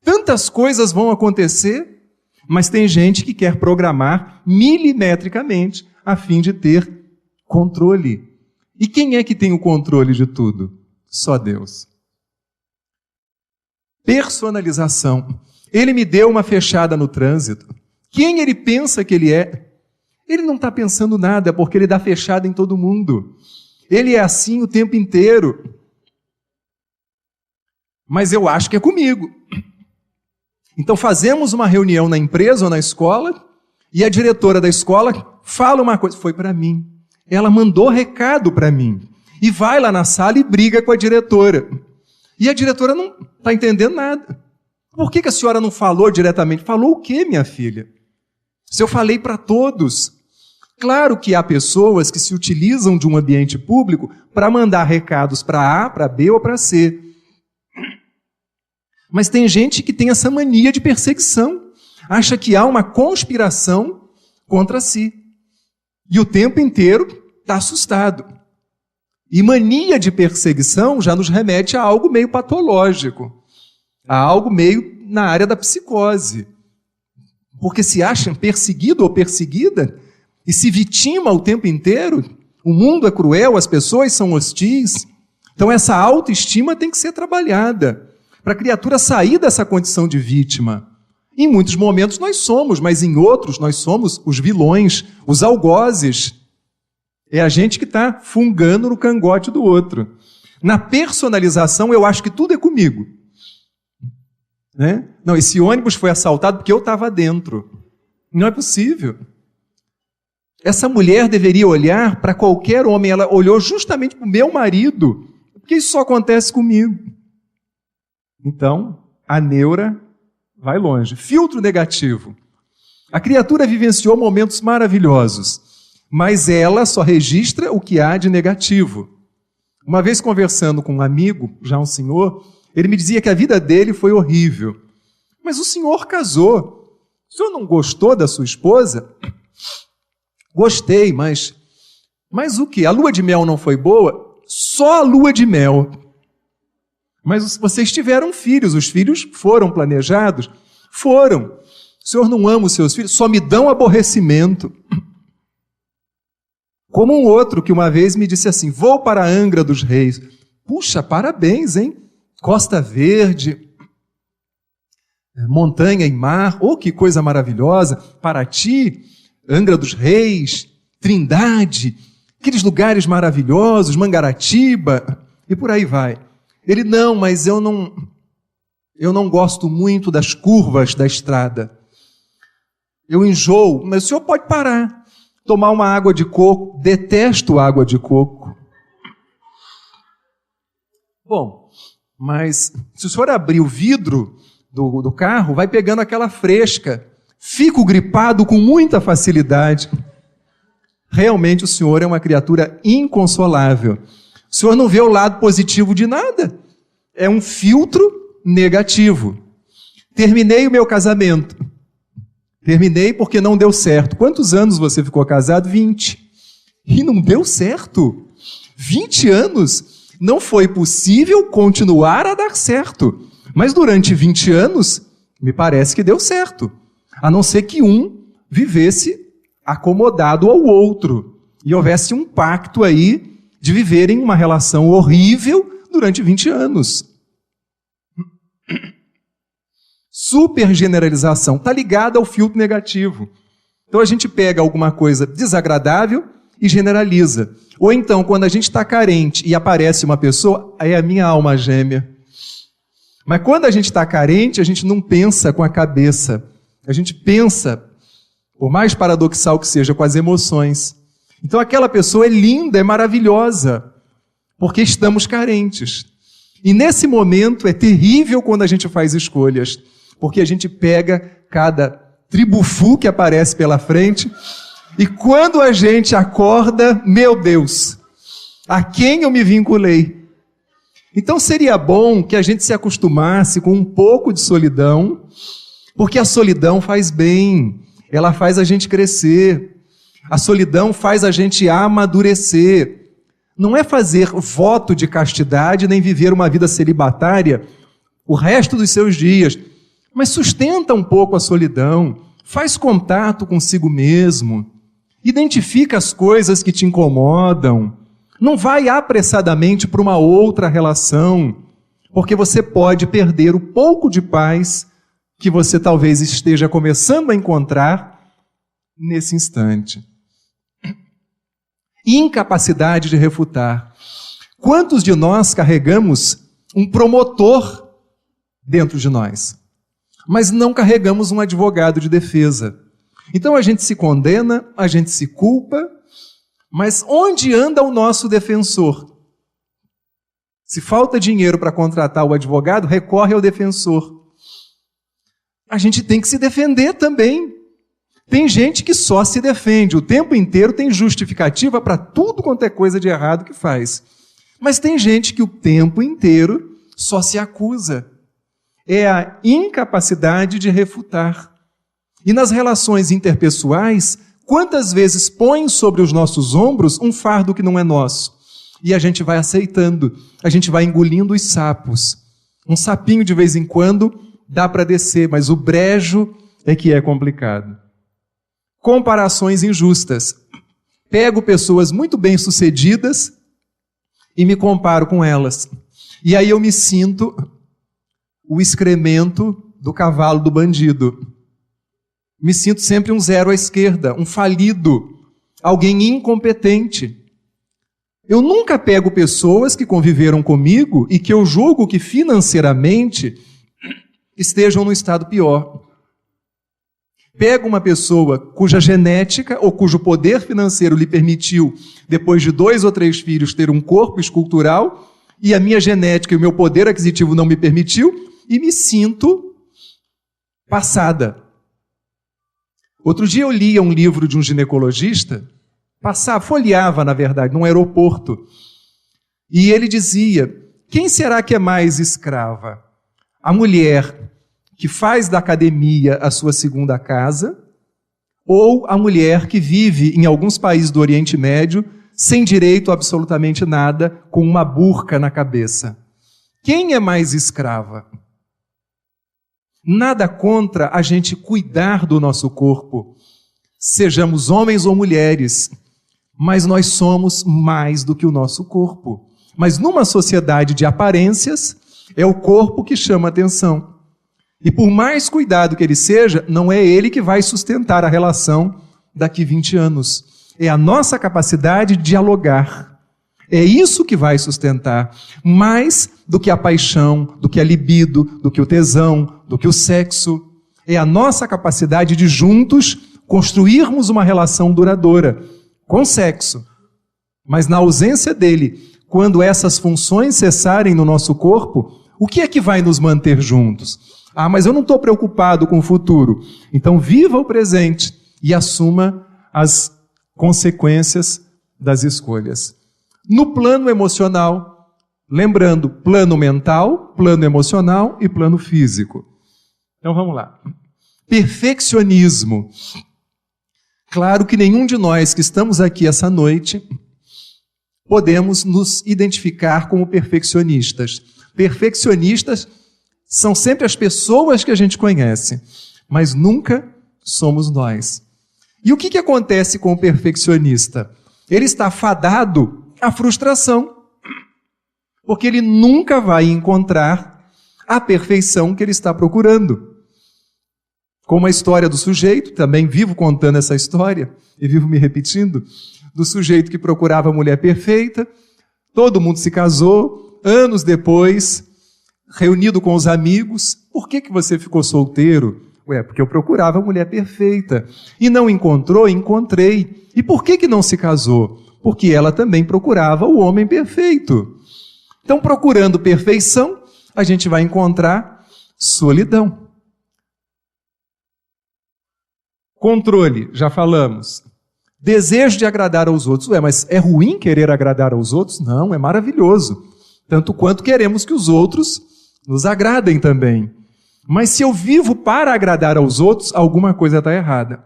Tantas coisas vão acontecer, mas tem gente que quer programar milimetricamente a fim de ter controle. E quem é que tem o controle de tudo? Só Deus. Personalização. Ele me deu uma fechada no trânsito. Quem ele pensa que ele é? Ele não está pensando nada, porque ele dá fechada em todo mundo. Ele é assim o tempo inteiro. Mas eu acho que é comigo. Então fazemos uma reunião na empresa ou na escola, e a diretora da escola fala uma coisa, foi para mim. Ela mandou recado para mim. E vai lá na sala e briga com a diretora. E a diretora não está entendendo nada. Por que a senhora não falou diretamente? Falou o quê, minha filha? Se eu falei para todos. Claro que há pessoas que se utilizam de um ambiente público para mandar recados para A, para B ou para C. Mas tem gente que tem essa mania de perseguição. Acha que há uma conspiração contra si. E o tempo inteiro está assustado. E mania de perseguição já nos remete a algo meio patológico. A algo meio na área da psicose. Porque se acha perseguido ou perseguida e se vitima o tempo inteiro, o mundo é cruel, as pessoas são hostis. Então essa autoestima tem que ser trabalhada para a criatura sair dessa condição de vítima. Em muitos momentos nós somos, mas em outros nós somos os vilões, os algozes. É a gente que está fungando no cangote do outro. Na personalização eu acho que tudo é comigo. Né? Não, esse ônibus foi assaltado porque eu estava dentro. Não é possível. Essa mulher deveria olhar para qualquer homem, ela olhou justamente para o meu marido, porque isso só acontece comigo. Então, a neura vai longe. Filtro negativo. A criatura vivenciou momentos maravilhosos, mas ela só registra o que há de negativo. Uma vez conversando com um amigo, já um senhor, ele me dizia que a vida dele foi horrível. Mas o senhor casou. O senhor não gostou da sua esposa? Gostei, mas o quê? A lua de mel não foi boa? Só a lua de mel. Mas vocês tiveram filhos, os filhos foram planejados? Foram. O senhor não ama os seus filhos? Só me dão aborrecimento. Como um outro que uma vez me disse assim, vou para Angra dos Reis. Puxa, parabéns, hein? Costa Verde, montanha e mar, oh, que coisa maravilhosa. Paraty, Angra dos Reis, Trindade, aqueles lugares maravilhosos, Mangaratiba, e por aí vai. Ele, não, mas eu não gosto muito das curvas da estrada. Eu enjoo, mas o senhor pode parar, tomar uma água de coco, detesto água de coco. Bom, mas se o senhor abrir o vidro do carro, vai pegando aquela fresca. Fico gripado com muita facilidade. Realmente o senhor é uma criatura inconsolável. O senhor não vê o lado positivo de nada. É um filtro negativo. Terminei o meu casamento. Terminei porque não deu certo. Quantos anos você ficou casado? 20. E não deu certo. 20 anos. Não foi possível continuar a dar certo. Mas durante 20 anos, me parece que deu certo. A não ser que um vivesse acomodado ao outro. E houvesse um pacto aí de viverem uma relação horrível durante 20 anos. Supergeneralização está ligada ao filtro negativo. Então a gente pega alguma coisa desagradável e generaliza. Ou então, quando a gente está carente e aparece uma pessoa, aí é a minha alma gêmea. Mas quando a gente está carente, a gente não pensa com a cabeça. A gente pensa, por mais paradoxal que seja, com as emoções. Então aquela pessoa é linda, é maravilhosa, porque estamos carentes. E nesse momento é terrível quando a gente faz escolhas, porque a gente pega cada tribufu que aparece pela frente, e quando a gente acorda, meu Deus, a quem eu me vinculei? Então seria bom que a gente se acostumasse com um pouco de solidão, porque a solidão faz bem, ela faz a gente crescer, a solidão faz a gente amadurecer. Não é fazer voto de castidade, nem viver uma vida celibatária o resto dos seus dias, mas sustenta um pouco a solidão, faz contato consigo mesmo, identifica as coisas que te incomodam, não vai apressadamente para uma outra relação, porque você pode perder o pouco de paz que você talvez esteja começando a encontrar nesse instante. Incapacidade de refutar. Quantos de nós carregamos um promotor dentro de nós, mas não carregamos um advogado de defesa? Então a gente se condena, a gente se culpa, mas onde anda o nosso defensor? Se falta dinheiro para contratar o advogado, recorre ao defensor. A gente tem que se defender também. Tem gente que só se defende, o tempo inteiro tem justificativa para tudo quanto é coisa de errado que faz. Mas tem gente que o tempo inteiro só se acusa. É a incapacidade de refutar. E nas relações interpessoais, quantas vezes põe sobre os nossos ombros um fardo que não é nosso? E a gente vai aceitando, a gente vai engolindo os sapos. Um sapinho de vez em quando dá para descer, mas o brejo é que é complicado. Comparações injustas. Pego pessoas muito bem-sucedidas e me comparo com elas. E aí eu me sinto o excremento do cavalo do bandido. Me sinto sempre um zero à esquerda, um falido, alguém incompetente. Eu nunca pego pessoas que conviveram comigo e que eu julgo que financeiramente estejam no estado pior. Pego uma pessoa cuja genética ou cujo poder financeiro lhe permitiu, depois de 2 ou 3 filhos, ter um corpo escultural, e a minha genética e o meu poder aquisitivo não me permitiu, e me sinto passada. Outro dia eu lia um livro de um ginecologista, folheava, na verdade, num aeroporto, e ele dizia: quem será que é mais escrava? A mulher que faz da academia a sua segunda casa, ou a mulher que vive em alguns países do Oriente Médio sem direito a absolutamente nada, com uma burca na cabeça? Quem é mais escrava? Nada contra a gente cuidar do nosso corpo, sejamos homens ou mulheres, mas nós somos mais do que o nosso corpo. Mas numa sociedade de aparências, é o corpo que chama atenção. E por mais cuidado que ele seja, não é ele que vai sustentar a relação daqui 20 anos. É a nossa capacidade de dialogar. É isso que vai sustentar, mais do que a paixão, do que a libido, do que o tesão, do que o sexo. É a nossa capacidade de juntos construirmos uma relação duradoura com sexo. Mas na ausência dele, quando essas funções cessarem no nosso corpo, o que é que vai nos manter juntos? Ah, mas eu não estou preocupado com o futuro. Então viva o presente e assuma as consequências das escolhas. No plano emocional, lembrando, plano mental, plano emocional e plano físico. Então vamos lá. Perfeccionismo. Claro que nenhum de nós que estamos aqui essa noite podemos nos identificar como perfeccionistas. Perfeccionistas são sempre as pessoas que a gente conhece, mas nunca somos nós. E o que acontece com o perfeccionista? Ele está fadado à frustração, porque ele nunca vai encontrar a perfeição que ele está procurando. Como a história do sujeito, também vivo contando essa história, e vivo me repetindo, do sujeito que procurava a mulher perfeita, todo mundo se casou, anos depois, reunido com os amigos: por que você ficou solteiro? Porque eu procurava a mulher perfeita. E não encontrou? Encontrei. E por que não se casou? Porque ela também procurava o homem perfeito. Então, procurando perfeição, a gente vai encontrar solidão. Controle, já falamos. Desejo de agradar aos outros. Mas é ruim querer agradar aos outros? Não, é maravilhoso. tanto quanto queremos que os outros nos agradem também. Mas se eu vivo para agradar aos outros, alguma coisa está errada.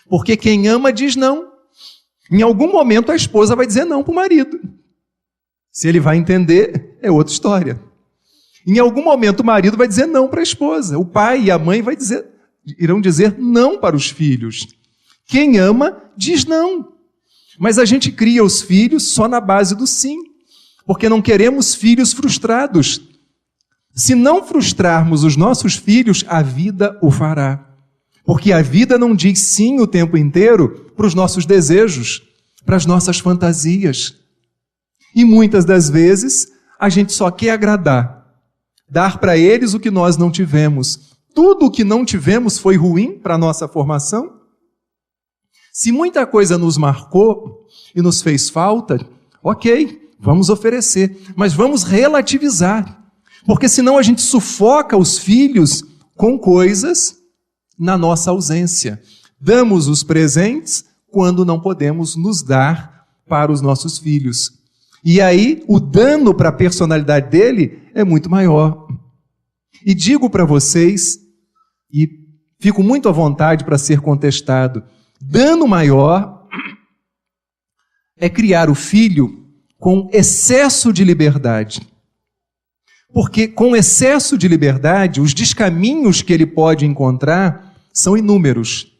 Porque quem ama diz não. Em algum momento a esposa vai dizer não para o marido. Se ele vai entender, é outra história. Em algum momento o marido vai dizer não para a esposa. O pai e a mãe irão dizer não para os filhos. Quem ama diz não. Mas a gente cria os filhos só na base do sim. Porque não queremos filhos frustrados. Se não frustrarmos os nossos filhos, a vida o fará. Porque a vida não diz sim o tempo inteiro para os nossos desejos, para as nossas fantasias. E muitas das vezes a gente só quer agradar, dar para eles o que nós não tivemos. Tudo o que não tivemos foi ruim para a nossa formação? Se muita coisa nos marcou e nos fez falta, ok, vamos oferecer, mas vamos relativizar. Porque senão a gente sufoca os filhos com coisas na nossa ausência. Damos os presentes quando não podemos nos dar para os nossos filhos. E aí o dano para a personalidade dele é muito maior. E digo para vocês, e fico muito à vontade para ser contestado, dano maior é criar o filho com excesso de liberdade. Porque com excesso de liberdade, os descaminhos que ele pode encontrar são inúmeros.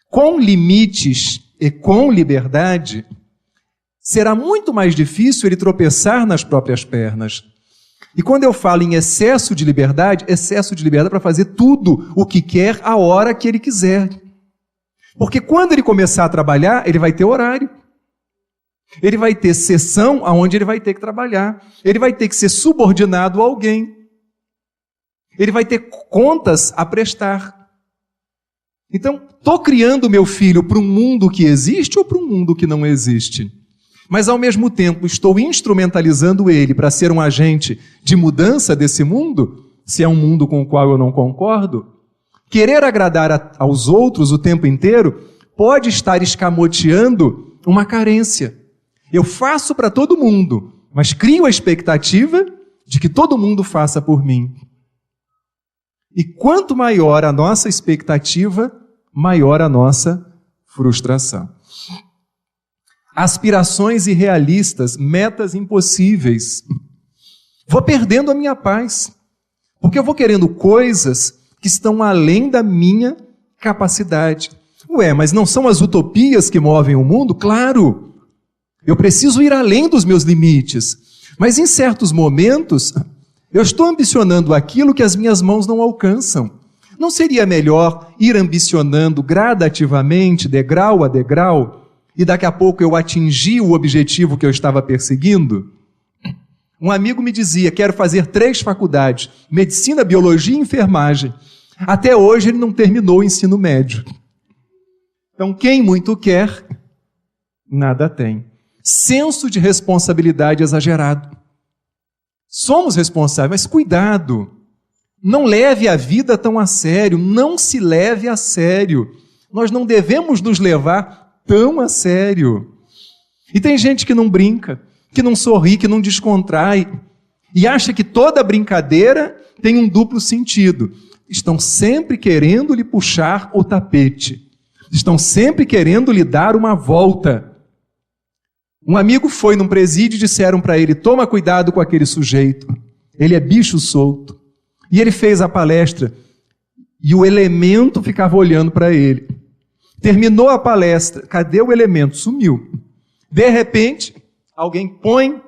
Com limites e com liberdade, será muito mais difícil ele tropeçar nas próprias pernas. E quando eu falo em excesso de liberdade para fazer tudo o que quer, a hora que ele quiser. Porque quando ele começar a trabalhar, ele vai ter horário. Ele vai ter sessão onde ele vai ter que trabalhar. Ele vai ter que ser subordinado a alguém. Ele vai ter contas a prestar. Então, estou criando meu filho para um mundo que existe ou para um mundo que não existe? Mas, ao mesmo tempo, estou instrumentalizando ele para ser um agente de mudança desse mundo, se é um mundo com o qual eu não concordo. Querer agradar aos outros o tempo inteiro pode estar escamoteando uma carência. Eu faço para todo mundo, mas crio a expectativa de que todo mundo faça por mim. E quanto maior a nossa expectativa, maior a nossa frustração. Aspirações irrealistas, metas impossíveis. Vou perdendo a minha paz, porque eu vou querendo coisas que estão além da minha capacidade. Mas não são as utopias que movem o mundo? Claro! Eu preciso ir além dos meus limites. Mas em certos momentos, eu estou ambicionando aquilo que as minhas mãos não alcançam. Não seria melhor ir ambicionando gradativamente, degrau a degrau, e daqui a pouco eu atingi o objetivo que eu estava perseguindo? Um amigo me dizia, quero fazer 3 faculdades, medicina, biologia e enfermagem. Até hoje ele não terminou o ensino médio. Então quem muito quer, nada tem. Senso de responsabilidade exagerado. Somos responsáveis, mas cuidado. Não leve a vida tão a sério. Não se leve a sério. Nós não devemos nos levar tão a sério. E tem gente que não brinca, que não sorri, que não descontrai, e acha que toda brincadeira tem um duplo sentido. Estão sempre querendo lhe puxar o tapete. Estão sempre querendo lhe dar uma volta. Um amigo foi num presídio e disseram para ele, toma cuidado com aquele sujeito, ele é bicho solto. E ele fez a palestra e o elemento ficava olhando para ele. Terminou a palestra, cadê o elemento? Sumiu. De repente, alguém põe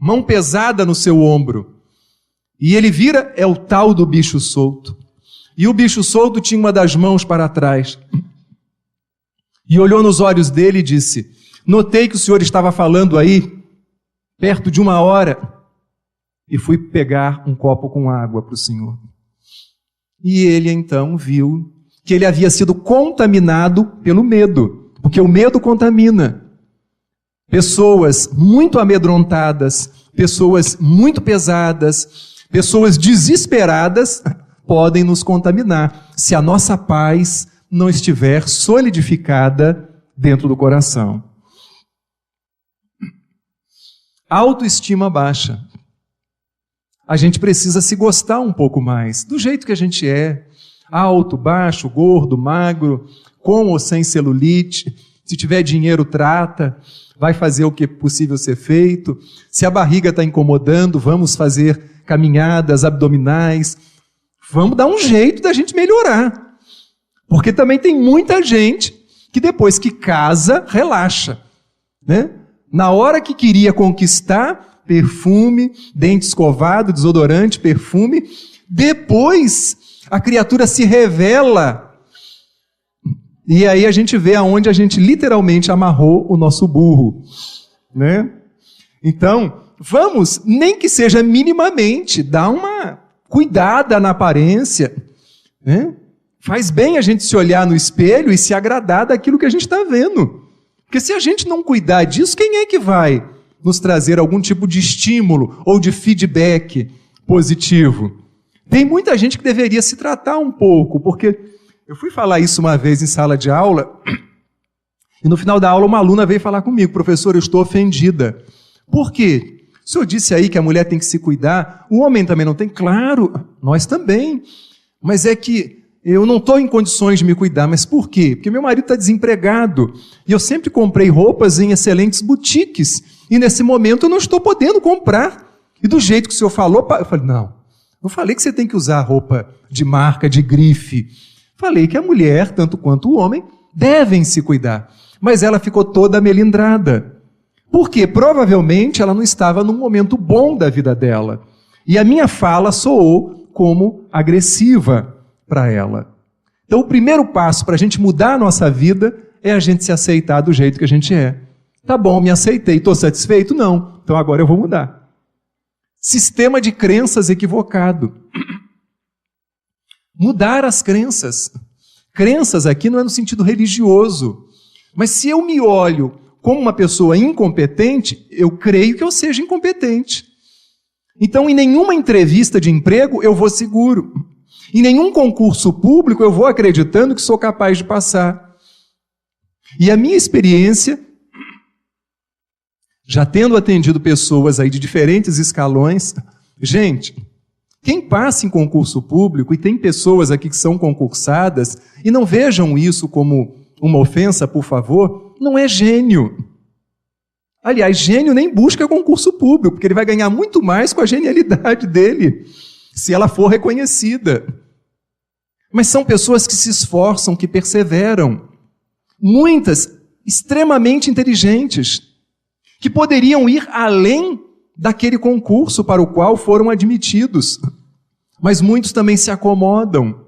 mão pesada no seu ombro e ele vira, é o tal do bicho solto. E o bicho solto tinha uma das mãos para trás. E olhou nos olhos dele e disse, notei que o senhor estava falando aí, perto de 1 hora, e fui pegar um copo com água para o senhor. E ele então viu que ele havia sido contaminado pelo medo, porque o medo contamina. Pessoas muito amedrontadas, pessoas muito pesadas, pessoas desesperadas podem nos contaminar, se a nossa paz não estiver solidificada dentro do coração. autoestima baixa. A gente precisa se gostar um pouco mais, do jeito que a gente é, alto, baixo, gordo, magro, com ou sem celulite, se tiver dinheiro trata, vai fazer o que é possível ser feito, se a barriga está incomodando, vamos fazer caminhadas abdominais, vamos dar um jeito da gente melhorar, porque também tem muita gente que depois que casa, relaxa, né? Na hora que queria conquistar, perfume, dente escovado, desodorante, perfume, depois a criatura se revela e aí a gente vê aonde a gente literalmente amarrou o nosso burro, né? Então, vamos, nem que seja minimamente, dar uma cuidada na aparência, né? Faz bem a gente se olhar no espelho e se agradar daquilo que a gente está vendo. Porque se a gente não cuidar disso, quem é que vai nos trazer algum tipo de estímulo ou de feedback positivo? Tem muita gente que deveria se tratar um pouco, porque eu fui falar isso uma vez em sala de aula, e no final da aula uma aluna veio falar comigo: professor, eu estou ofendida. Por quê? O senhor disse aí que a mulher tem que se cuidar, o homem também não tem? Claro, nós também. Mas é que eu não estou em condições de me cuidar. Mas por quê? Porque meu marido está desempregado, e eu sempre comprei roupas em excelentes boutiques, e nesse momento eu não estou podendo comprar. E do jeito que o senhor falou, eu falei: não falei que você tem que usar roupa de marca, de grife. Falei que a mulher, tanto quanto o homem, devem se cuidar. Mas ela ficou toda melindrada. Por quê? Provavelmente ela não estava num momento bom da vida dela. E a minha fala soou como agressiva para ela. Então o primeiro passo para a gente mudar a nossa vida é a gente se aceitar do jeito que a gente é. Tá bom, me aceitei, estou satisfeito? Não. Então agora eu vou mudar. Sistema de crenças equivocado. Mudar as crenças. Crenças aqui não é no sentido religioso. Mas se eu me olho como uma pessoa incompetente, eu creio que eu seja incompetente. Então, em nenhuma entrevista de emprego eu vou seguro. Em nenhum concurso público eu vou acreditando que sou capaz de passar. E a minha experiência, já tendo atendido pessoas aí de diferentes escalões, gente, quem passa em concurso público, e tem pessoas aqui que são concursadas, e não vejam isso como uma ofensa, por favor, não é gênio. Aliás, gênio nem busca concurso público, porque ele vai ganhar muito mais com a genialidade dele, se ela for reconhecida. Mas são pessoas que se esforçam, que perseveram. Muitas extremamente inteligentes, que poderiam ir além daquele concurso para o qual foram admitidos. Mas muitos também se acomodam.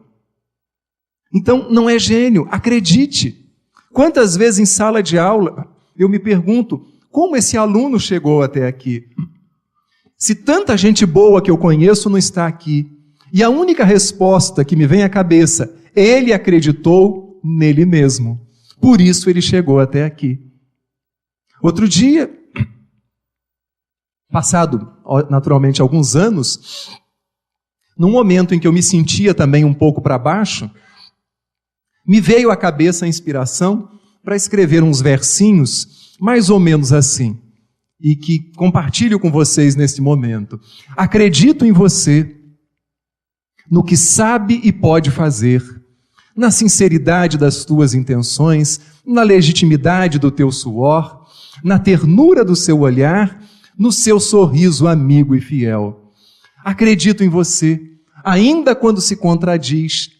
Então, não é gênio, acredite. Quantas vezes em sala de aula eu me pergunto: como esse aluno chegou até aqui? Se tanta gente boa que eu conheço não está aqui, e a única resposta que me vem à cabeça: ele acreditou nele mesmo. Por isso ele chegou até aqui. Outro dia, passado naturalmente alguns anos, num momento em que eu me sentia também um pouco para baixo, me veio à cabeça a inspiração para escrever uns versinhos mais ou menos assim, e que compartilho com vocês neste momento. Acredito em você, no que sabe e pode fazer, na sinceridade das tuas intenções, na legitimidade do teu suor, na ternura do seu olhar, no seu sorriso amigo e fiel. Acredito em você, ainda quando se contradiz,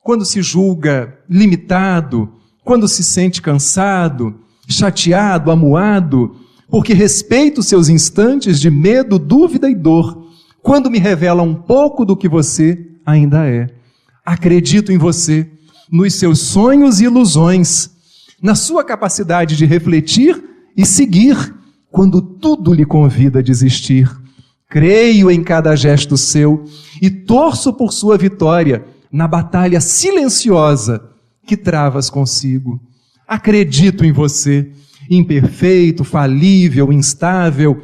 quando se julga limitado, quando se sente cansado, chateado, amuado, porque respeito seus instantes de medo, dúvida e dor, quando me revela um pouco do que você ainda é. Acredito em você, nos seus sonhos e ilusões, na sua capacidade de refletir e seguir, quando tudo lhe convida a desistir. Creio em cada gesto seu e torço por sua vitória na batalha silenciosa que travas consigo. Acredito em você, imperfeito, falível, instável,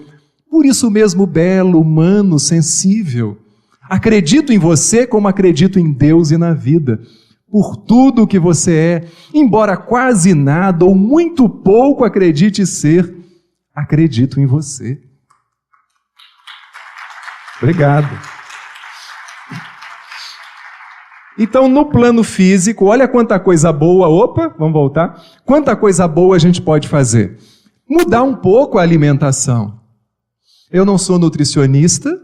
por isso mesmo belo, humano, sensível. Acredito em você como acredito em Deus e na vida, por tudo o que você é, embora quase nada ou muito pouco acredite ser, acredito em você. Obrigado. Então, no plano físico, olha quanta coisa boa, vamos voltar. Quanta coisa boa a gente pode fazer. Mudar um pouco a alimentação. Eu não sou nutricionista,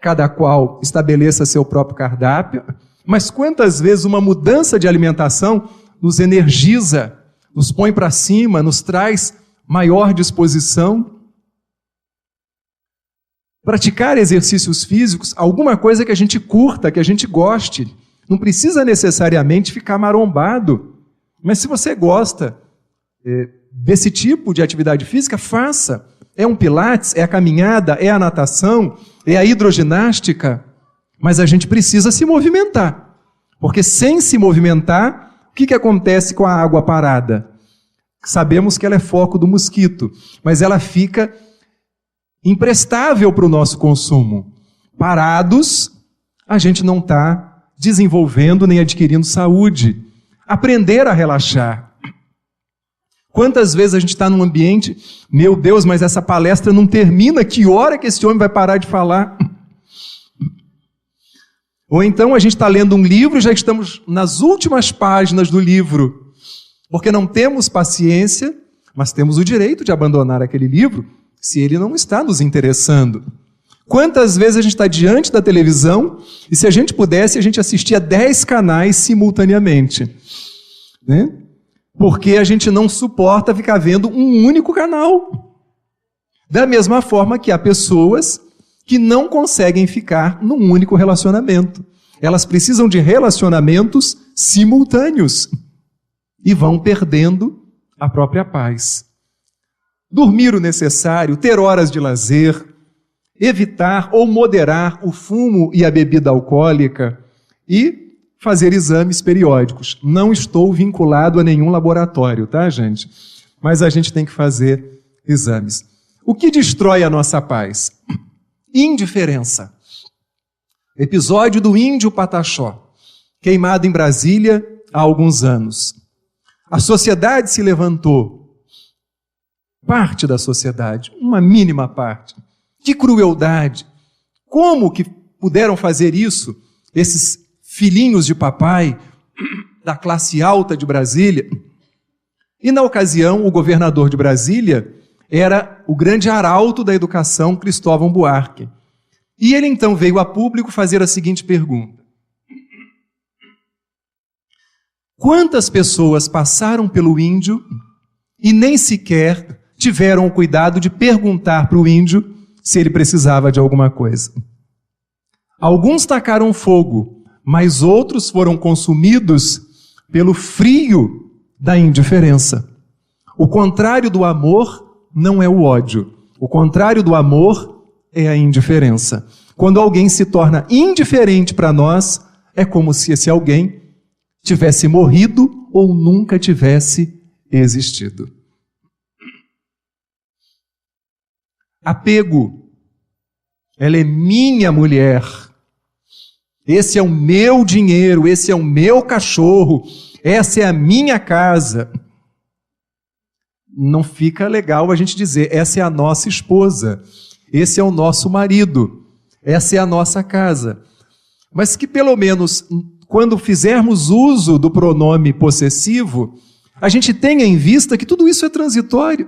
cada qual estabeleça seu próprio cardápio, mas quantas vezes uma mudança de alimentação nos energiza, nos põe para cima, nos traz maior disposição. Praticar exercícios físicos, alguma coisa que a gente curta, que a gente goste. Não precisa necessariamente ficar marombado, mas se você gosta desse tipo de atividade física, faça. É um pilates, é a caminhada, é a natação, é a hidroginástica, mas a gente precisa se movimentar, porque sem se movimentar, o que acontece com a água parada? Sabemos que ela é foco do mosquito, mas ela fica imprestável para o nosso consumo. Parados, a gente não está desenvolvendo nem adquirindo saúde. Aprender a relaxar. Quantas vezes a gente está num ambiente, meu Deus, mas essa palestra não termina, que hora que esse homem vai parar de falar? Ou então a gente está lendo um livro e já estamos nas últimas páginas do livro, porque não temos paciência, mas temos o direito de abandonar aquele livro se ele não está nos interessando. Quantas vezes a gente está diante da televisão e se a gente pudesse, a gente assistia 10 canais simultaneamente, né? Porque a gente não suporta ficar vendo um único canal. Da mesma forma que há pessoas que não conseguem ficar num único relacionamento. Elas precisam de relacionamentos simultâneos e vão perdendo a própria paz. Dormir o necessário, ter horas de lazer, evitar ou moderar o fumo e a bebida alcoólica e fazer exames periódicos. Não estou vinculado a nenhum laboratório, tá, gente? Mas a gente tem que fazer exames. O que destrói a nossa paz? Indiferença. Episódio do índio Pataxó, queimado em Brasília há alguns anos. A sociedade se levantou. Parte da sociedade, uma mínima parte. Que crueldade! Como que puderam fazer isso, esses filhinhos de papai da classe alta de Brasília? E na ocasião, o governador de Brasília era o grande arauto da educação, Cristóvão Buarque. E ele então veio a público fazer a seguinte pergunta: quantas pessoas passaram pelo índio e nem sequer tiveram o cuidado de perguntar para o índio se ele precisava de alguma coisa? Alguns tacaram fogo, mas outros foram consumidos pelo frio da indiferença. O contrário do amor não é o ódio. O contrário do amor é a indiferença. Quando alguém se torna indiferente para nós, é como se esse alguém tivesse morrido ou nunca tivesse existido. Apego. Ela é minha mulher. Esse é o meu dinheiro, esse é o meu cachorro, essa é a minha casa. Não fica legal a gente dizer, essa é a nossa esposa, esse é o nosso marido, essa é a nossa casa. Mas que pelo menos, quando fizermos uso do pronome possessivo, a gente tenha em vista que tudo isso é transitório.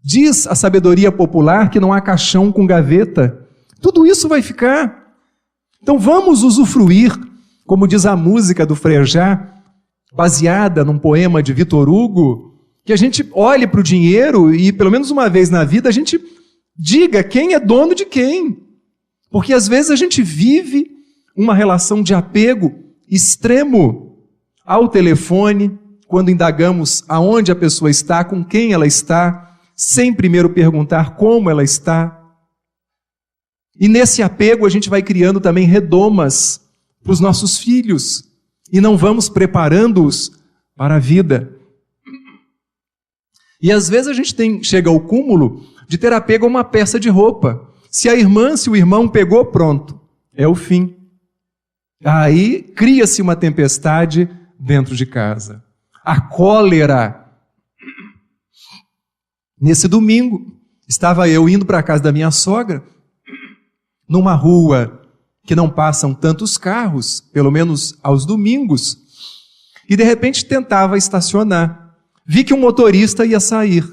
Diz a sabedoria popular que não há caixão com gaveta. Tudo isso vai ficar. Então vamos usufruir, como diz a música do Frejá, baseada num poema de Victor Hugo, que a gente olhe para o dinheiro e, pelo menos uma vez na vida, a gente diga quem é dono de quem. Porque às vezes a gente vive uma relação de apego extremo ao telefone, quando indagamos aonde a pessoa está, com quem ela está, sem primeiro perguntar como ela está. E nesse apego a gente vai criando também redomas para os nossos filhos e não vamos preparando-os para a vida. E às vezes a gente chega ao cúmulo de ter apego a uma peça de roupa. Se a irmã, se o irmão pegou, pronto, é o fim. Aí cria-se uma tempestade dentro de casa. A cólera. Nesse domingo, estava eu indo para a casa da minha sogra, numa rua que não passam tantos carros, pelo menos aos domingos, e de repente tentava estacionar. Vi que um motorista ia sair,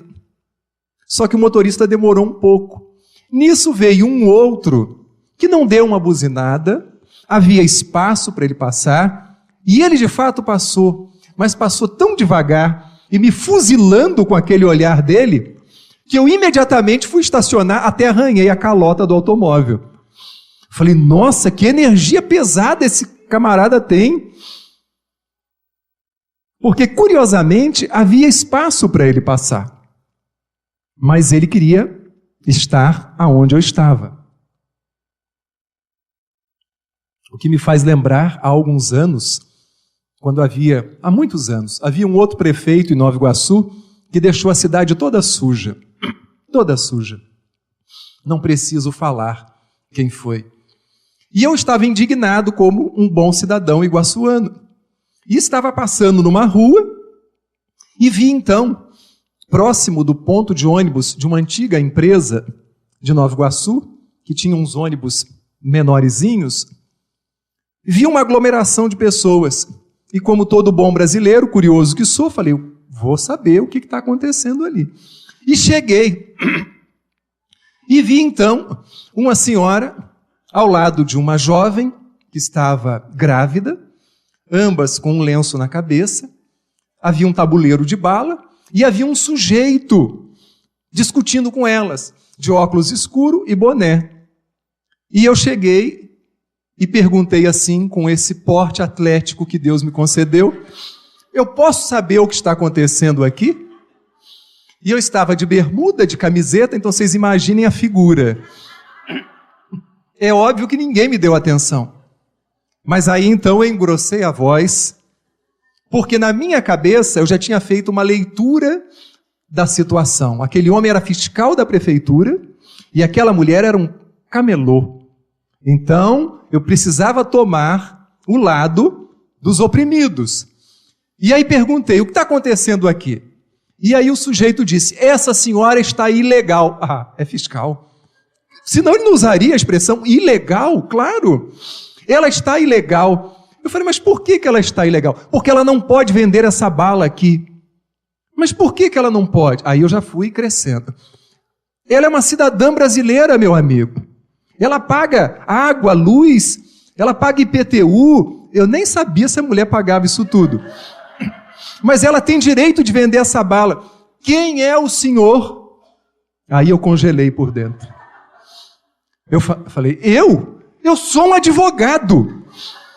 só que o motorista demorou um pouco. Nisso veio um outro que não deu uma buzinada, havia espaço para ele passar, e ele de fato passou, mas passou tão devagar e me fuzilando com aquele olhar dele, que eu imediatamente fui estacionar, até arranhei a calota do automóvel. Falei, nossa, que energia pesada esse camarada tem. Porque, curiosamente, havia espaço para ele passar. Mas ele queria estar aonde eu estava. O que me faz lembrar, há alguns anos, há muitos anos, havia um outro prefeito em Nova Iguaçu que deixou a cidade toda suja. Toda suja. Não preciso falar quem foi. E eu estava indignado como um bom cidadão iguaçuano. E estava passando numa rua e vi então, próximo do ponto de ônibus de uma antiga empresa de Nova Iguaçu, que tinha uns ônibus menorzinhos, vi uma aglomeração de pessoas. E como todo bom brasileiro, curioso que sou, falei, vou saber o que está acontecendo ali. E cheguei. E vi então uma senhora ao lado de uma jovem que estava grávida, ambas com um lenço na cabeça, havia um tabuleiro de bala e havia um sujeito discutindo com elas, de óculos escuro e boné. E eu cheguei e perguntei assim, com esse porte atlético que Deus me concedeu, eu posso saber o que está acontecendo aqui? E eu estava de bermuda, de camiseta, então vocês imaginem a figura. É óbvio que ninguém me deu atenção. Mas aí então eu engrossei a voz, porque na minha cabeça eu já tinha feito uma leitura da situação. Aquele homem era fiscal da prefeitura e aquela mulher era um camelô. Então eu precisava tomar o lado dos oprimidos. E aí perguntei, o que está acontecendo aqui? E aí o sujeito disse, essa senhora está ilegal. Ah, é fiscal. Senão ele não usaria a expressão ilegal, claro. Ela está ilegal. Eu falei, mas por que ela está ilegal? Porque ela não pode vender essa bala aqui. Mas por que ela não pode? Aí eu já fui crescendo. Ela é uma cidadã brasileira, meu amigo. Ela paga água, luz, ela paga IPTU. Eu nem sabia se a mulher pagava isso tudo. Mas ela tem direito de vender essa bala. Quem é o senhor? Aí eu congelei por dentro. Eu falei, eu sou um advogado.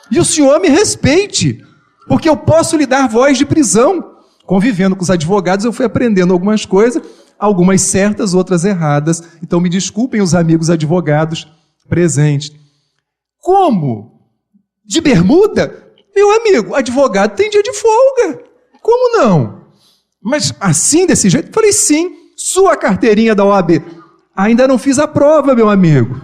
E o senhor me respeite, porque eu posso lhe dar voz de prisão. Convivendo com os advogados, eu fui aprendendo algumas coisas, algumas certas, outras erradas. Então me desculpem os amigos advogados presentes. Como? De bermuda? Meu amigo, advogado tem dia de folga. Como não? Mas assim, desse jeito? Falei, sim, sua carteirinha da OAB. Ainda não fiz a prova, meu amigo.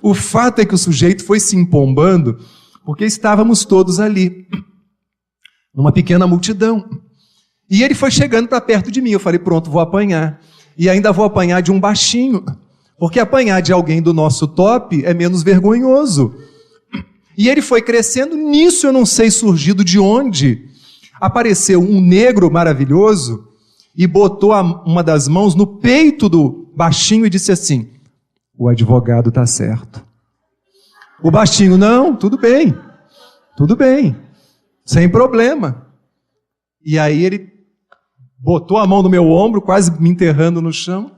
O fato é que o sujeito foi se empombando, porque estávamos todos ali, numa pequena multidão. E ele foi chegando para perto de mim. Eu falei, pronto, vou apanhar. E ainda vou apanhar de um baixinho, porque apanhar de alguém do nosso top é menos vergonhoso. E ele foi crescendo, nisso eu não sei surgido de onde. Apareceu um negro maravilhoso e botou uma das mãos no peito do baixinho e disse assim, o advogado está certo. O baixinho, não, tudo bem, sem problema. E aí ele botou a mão no meu ombro, quase me enterrando no chão.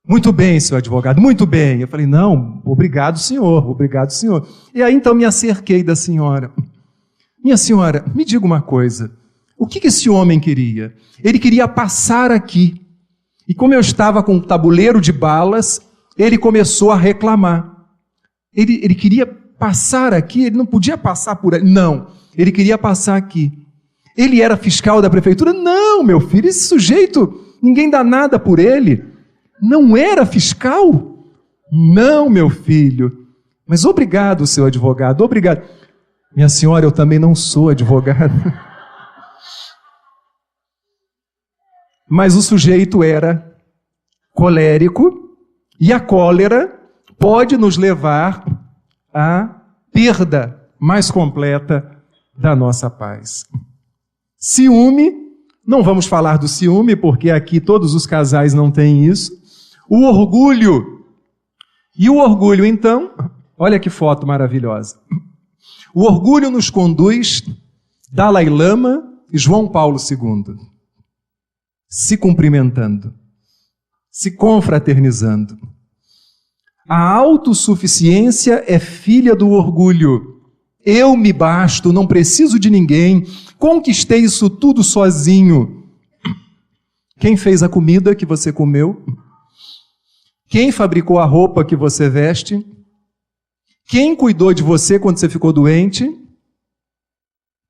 Muito bem, seu advogado, muito bem. Eu falei, não, obrigado, senhor, obrigado, senhor. E aí então me acerquei da senhora. Minha senhora, me diga uma coisa, o que esse homem queria? Ele queria passar aqui. E como eu estava com um tabuleiro de balas, ele começou a reclamar. Ele queria passar aqui, ele não podia passar por ali. Não, ele queria passar aqui. Ele era fiscal da prefeitura? Não, meu filho, esse sujeito, ninguém dá nada por ele. Não era fiscal? Não, meu filho. Mas obrigado, seu advogado, obrigado. Minha senhora, eu também não sou advogado. Mas o sujeito era colérico, E a cólera pode nos levar à perda mais completa da nossa paz. Ciúme, não vamos falar do ciúme, porque aqui todos os casais não têm isso. O orgulho. E o orgulho, então, olha que foto maravilhosa. O orgulho nos conduz Dalai Lama e João Paulo II, se cumprimentando, se confraternizando. A autossuficiência é filha do orgulho. Eu me basto, não preciso de ninguém, conquistei isso tudo sozinho. Quem fez a comida que você comeu? Quem fabricou a roupa que você veste? Quem cuidou de você quando você ficou doente?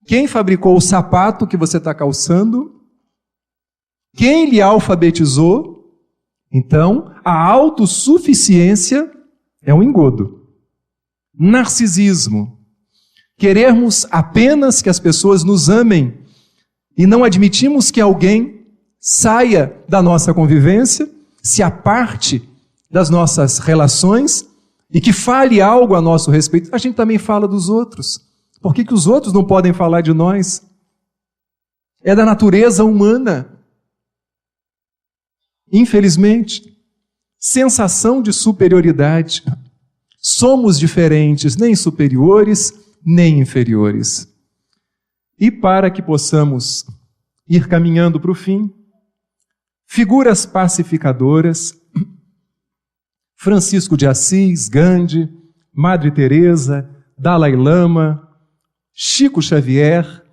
Quem fabricou o sapato que você está calçando? Quem lhe alfabetizou? Então, a autossuficiência é um engodo. Narcisismo. Querermos apenas que as pessoas nos amem e não admitimos que alguém saia da nossa convivência, se aparte das nossas relações e que fale algo a nosso respeito. A gente também fala dos outros. Por que os outros não podem falar de nós? É da natureza humana. Infelizmente, sensação de superioridade. Somos diferentes, nem superiores, nem inferiores. E para que possamos ir caminhando para o fim, figuras pacificadoras, Francisco de Assis, Gandhi, Madre Teresa, Dalai Lama, Chico Xavier,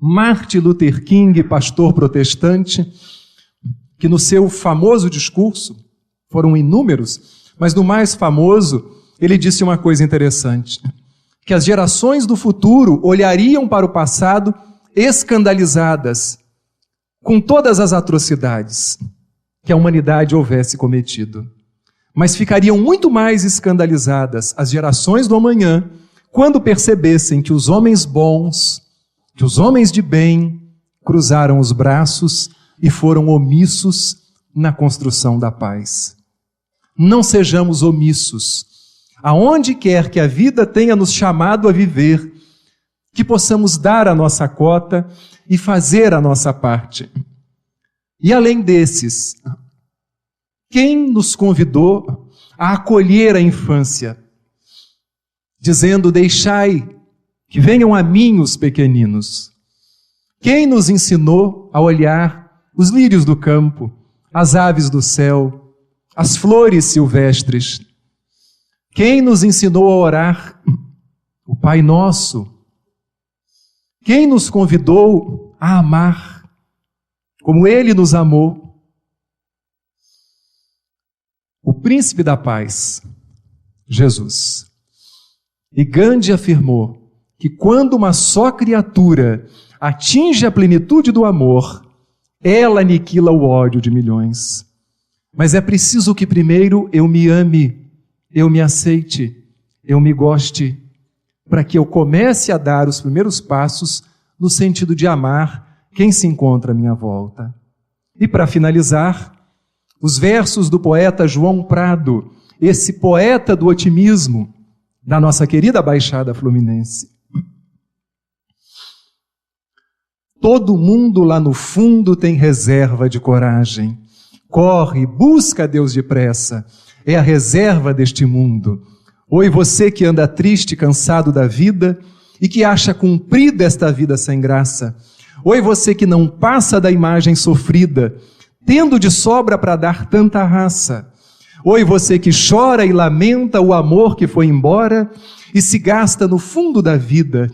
Martin Luther King, pastor protestante, que no seu famoso discurso, foram inúmeros, mas no mais famoso, ele disse uma coisa interessante, que as gerações do futuro olhariam para o passado escandalizadas com todas as atrocidades que a humanidade houvesse cometido. Mas ficariam muito mais escandalizadas as gerações do amanhã quando percebessem que os homens bons, que os homens de bem, cruzaram os braços e foram omissos na construção da paz. Não sejamos omissos. Aonde quer que a vida tenha nos chamado a viver, que possamos dar a nossa cota e fazer a nossa parte. E além desses, quem nos convidou a acolher a infância, dizendo, deixai que venham a mim os pequeninos? Quem nos ensinou a olhar os lírios do campo, as aves do céu, as flores silvestres? Quem nos ensinou a orar o Pai Nosso? Quem nos convidou a amar como Ele nos amou? O príncipe da paz, Jesus. E Gandhi afirmou que quando uma só criatura atinge a plenitude do amor, ela aniquila o ódio de milhões. Mas é preciso que primeiro eu me ame, eu me aceite, eu me goste, para que eu comece a dar os primeiros passos no sentido de amar quem se encontra à minha volta. E para finalizar, os versos do poeta João Prado, esse poeta do otimismo da nossa querida Baixada Fluminense. Todo mundo lá no fundo tem reserva de coragem. Corre, busca Deus depressa. É a reserva deste mundo. Oi, você que anda triste, cansado da vida e que acha cumprida esta vida sem graça. Oi, você que não passa da imagem sofrida, tendo de sobra para dar tanta raça. Oi, você que chora e lamenta o amor que foi embora e se gasta no fundo da vida.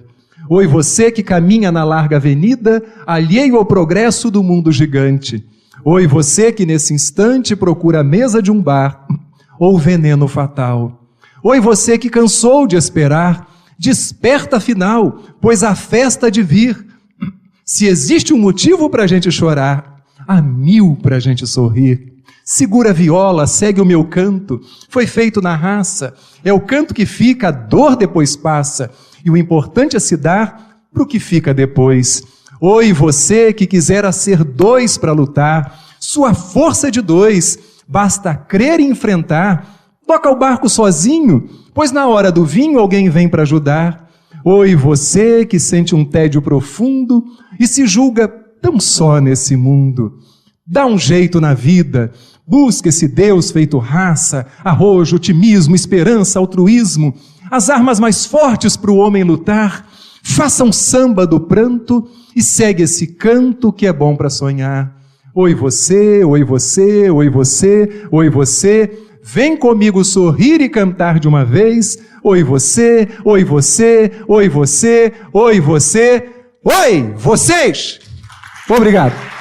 Oi, você que caminha na larga avenida, alheio ao progresso do mundo gigante. Oi, você que nesse instante procura a mesa de um bar ou veneno fatal. Oi, você que cansou de esperar, desperta afinal, pois a festa há de vir. Se existe um motivo para a gente chorar, há 1000 para a gente sorrir. Segura a viola, segue o meu canto, foi feito na raça, é o canto que fica, a dor depois passa, e o importante é se dar para o que fica depois. Oi, você que quisera ser 2 para lutar, sua força é de 2, basta crer e enfrentar. Toca o barco sozinho, pois na hora do vinho alguém vem para ajudar. Oi, você que sente um tédio profundo e se julga tão só nesse mundo. Dá um jeito na vida, busca esse Deus feito raça, arrojo, otimismo, esperança, altruísmo, as armas mais fortes para o homem lutar. Faça um samba do pranto e segue esse canto que é bom para sonhar. Oi você, oi você, oi você, oi você, vem comigo sorrir e cantar de uma vez. Oi você, oi você, oi você, oi você, oi vocês! Obrigado.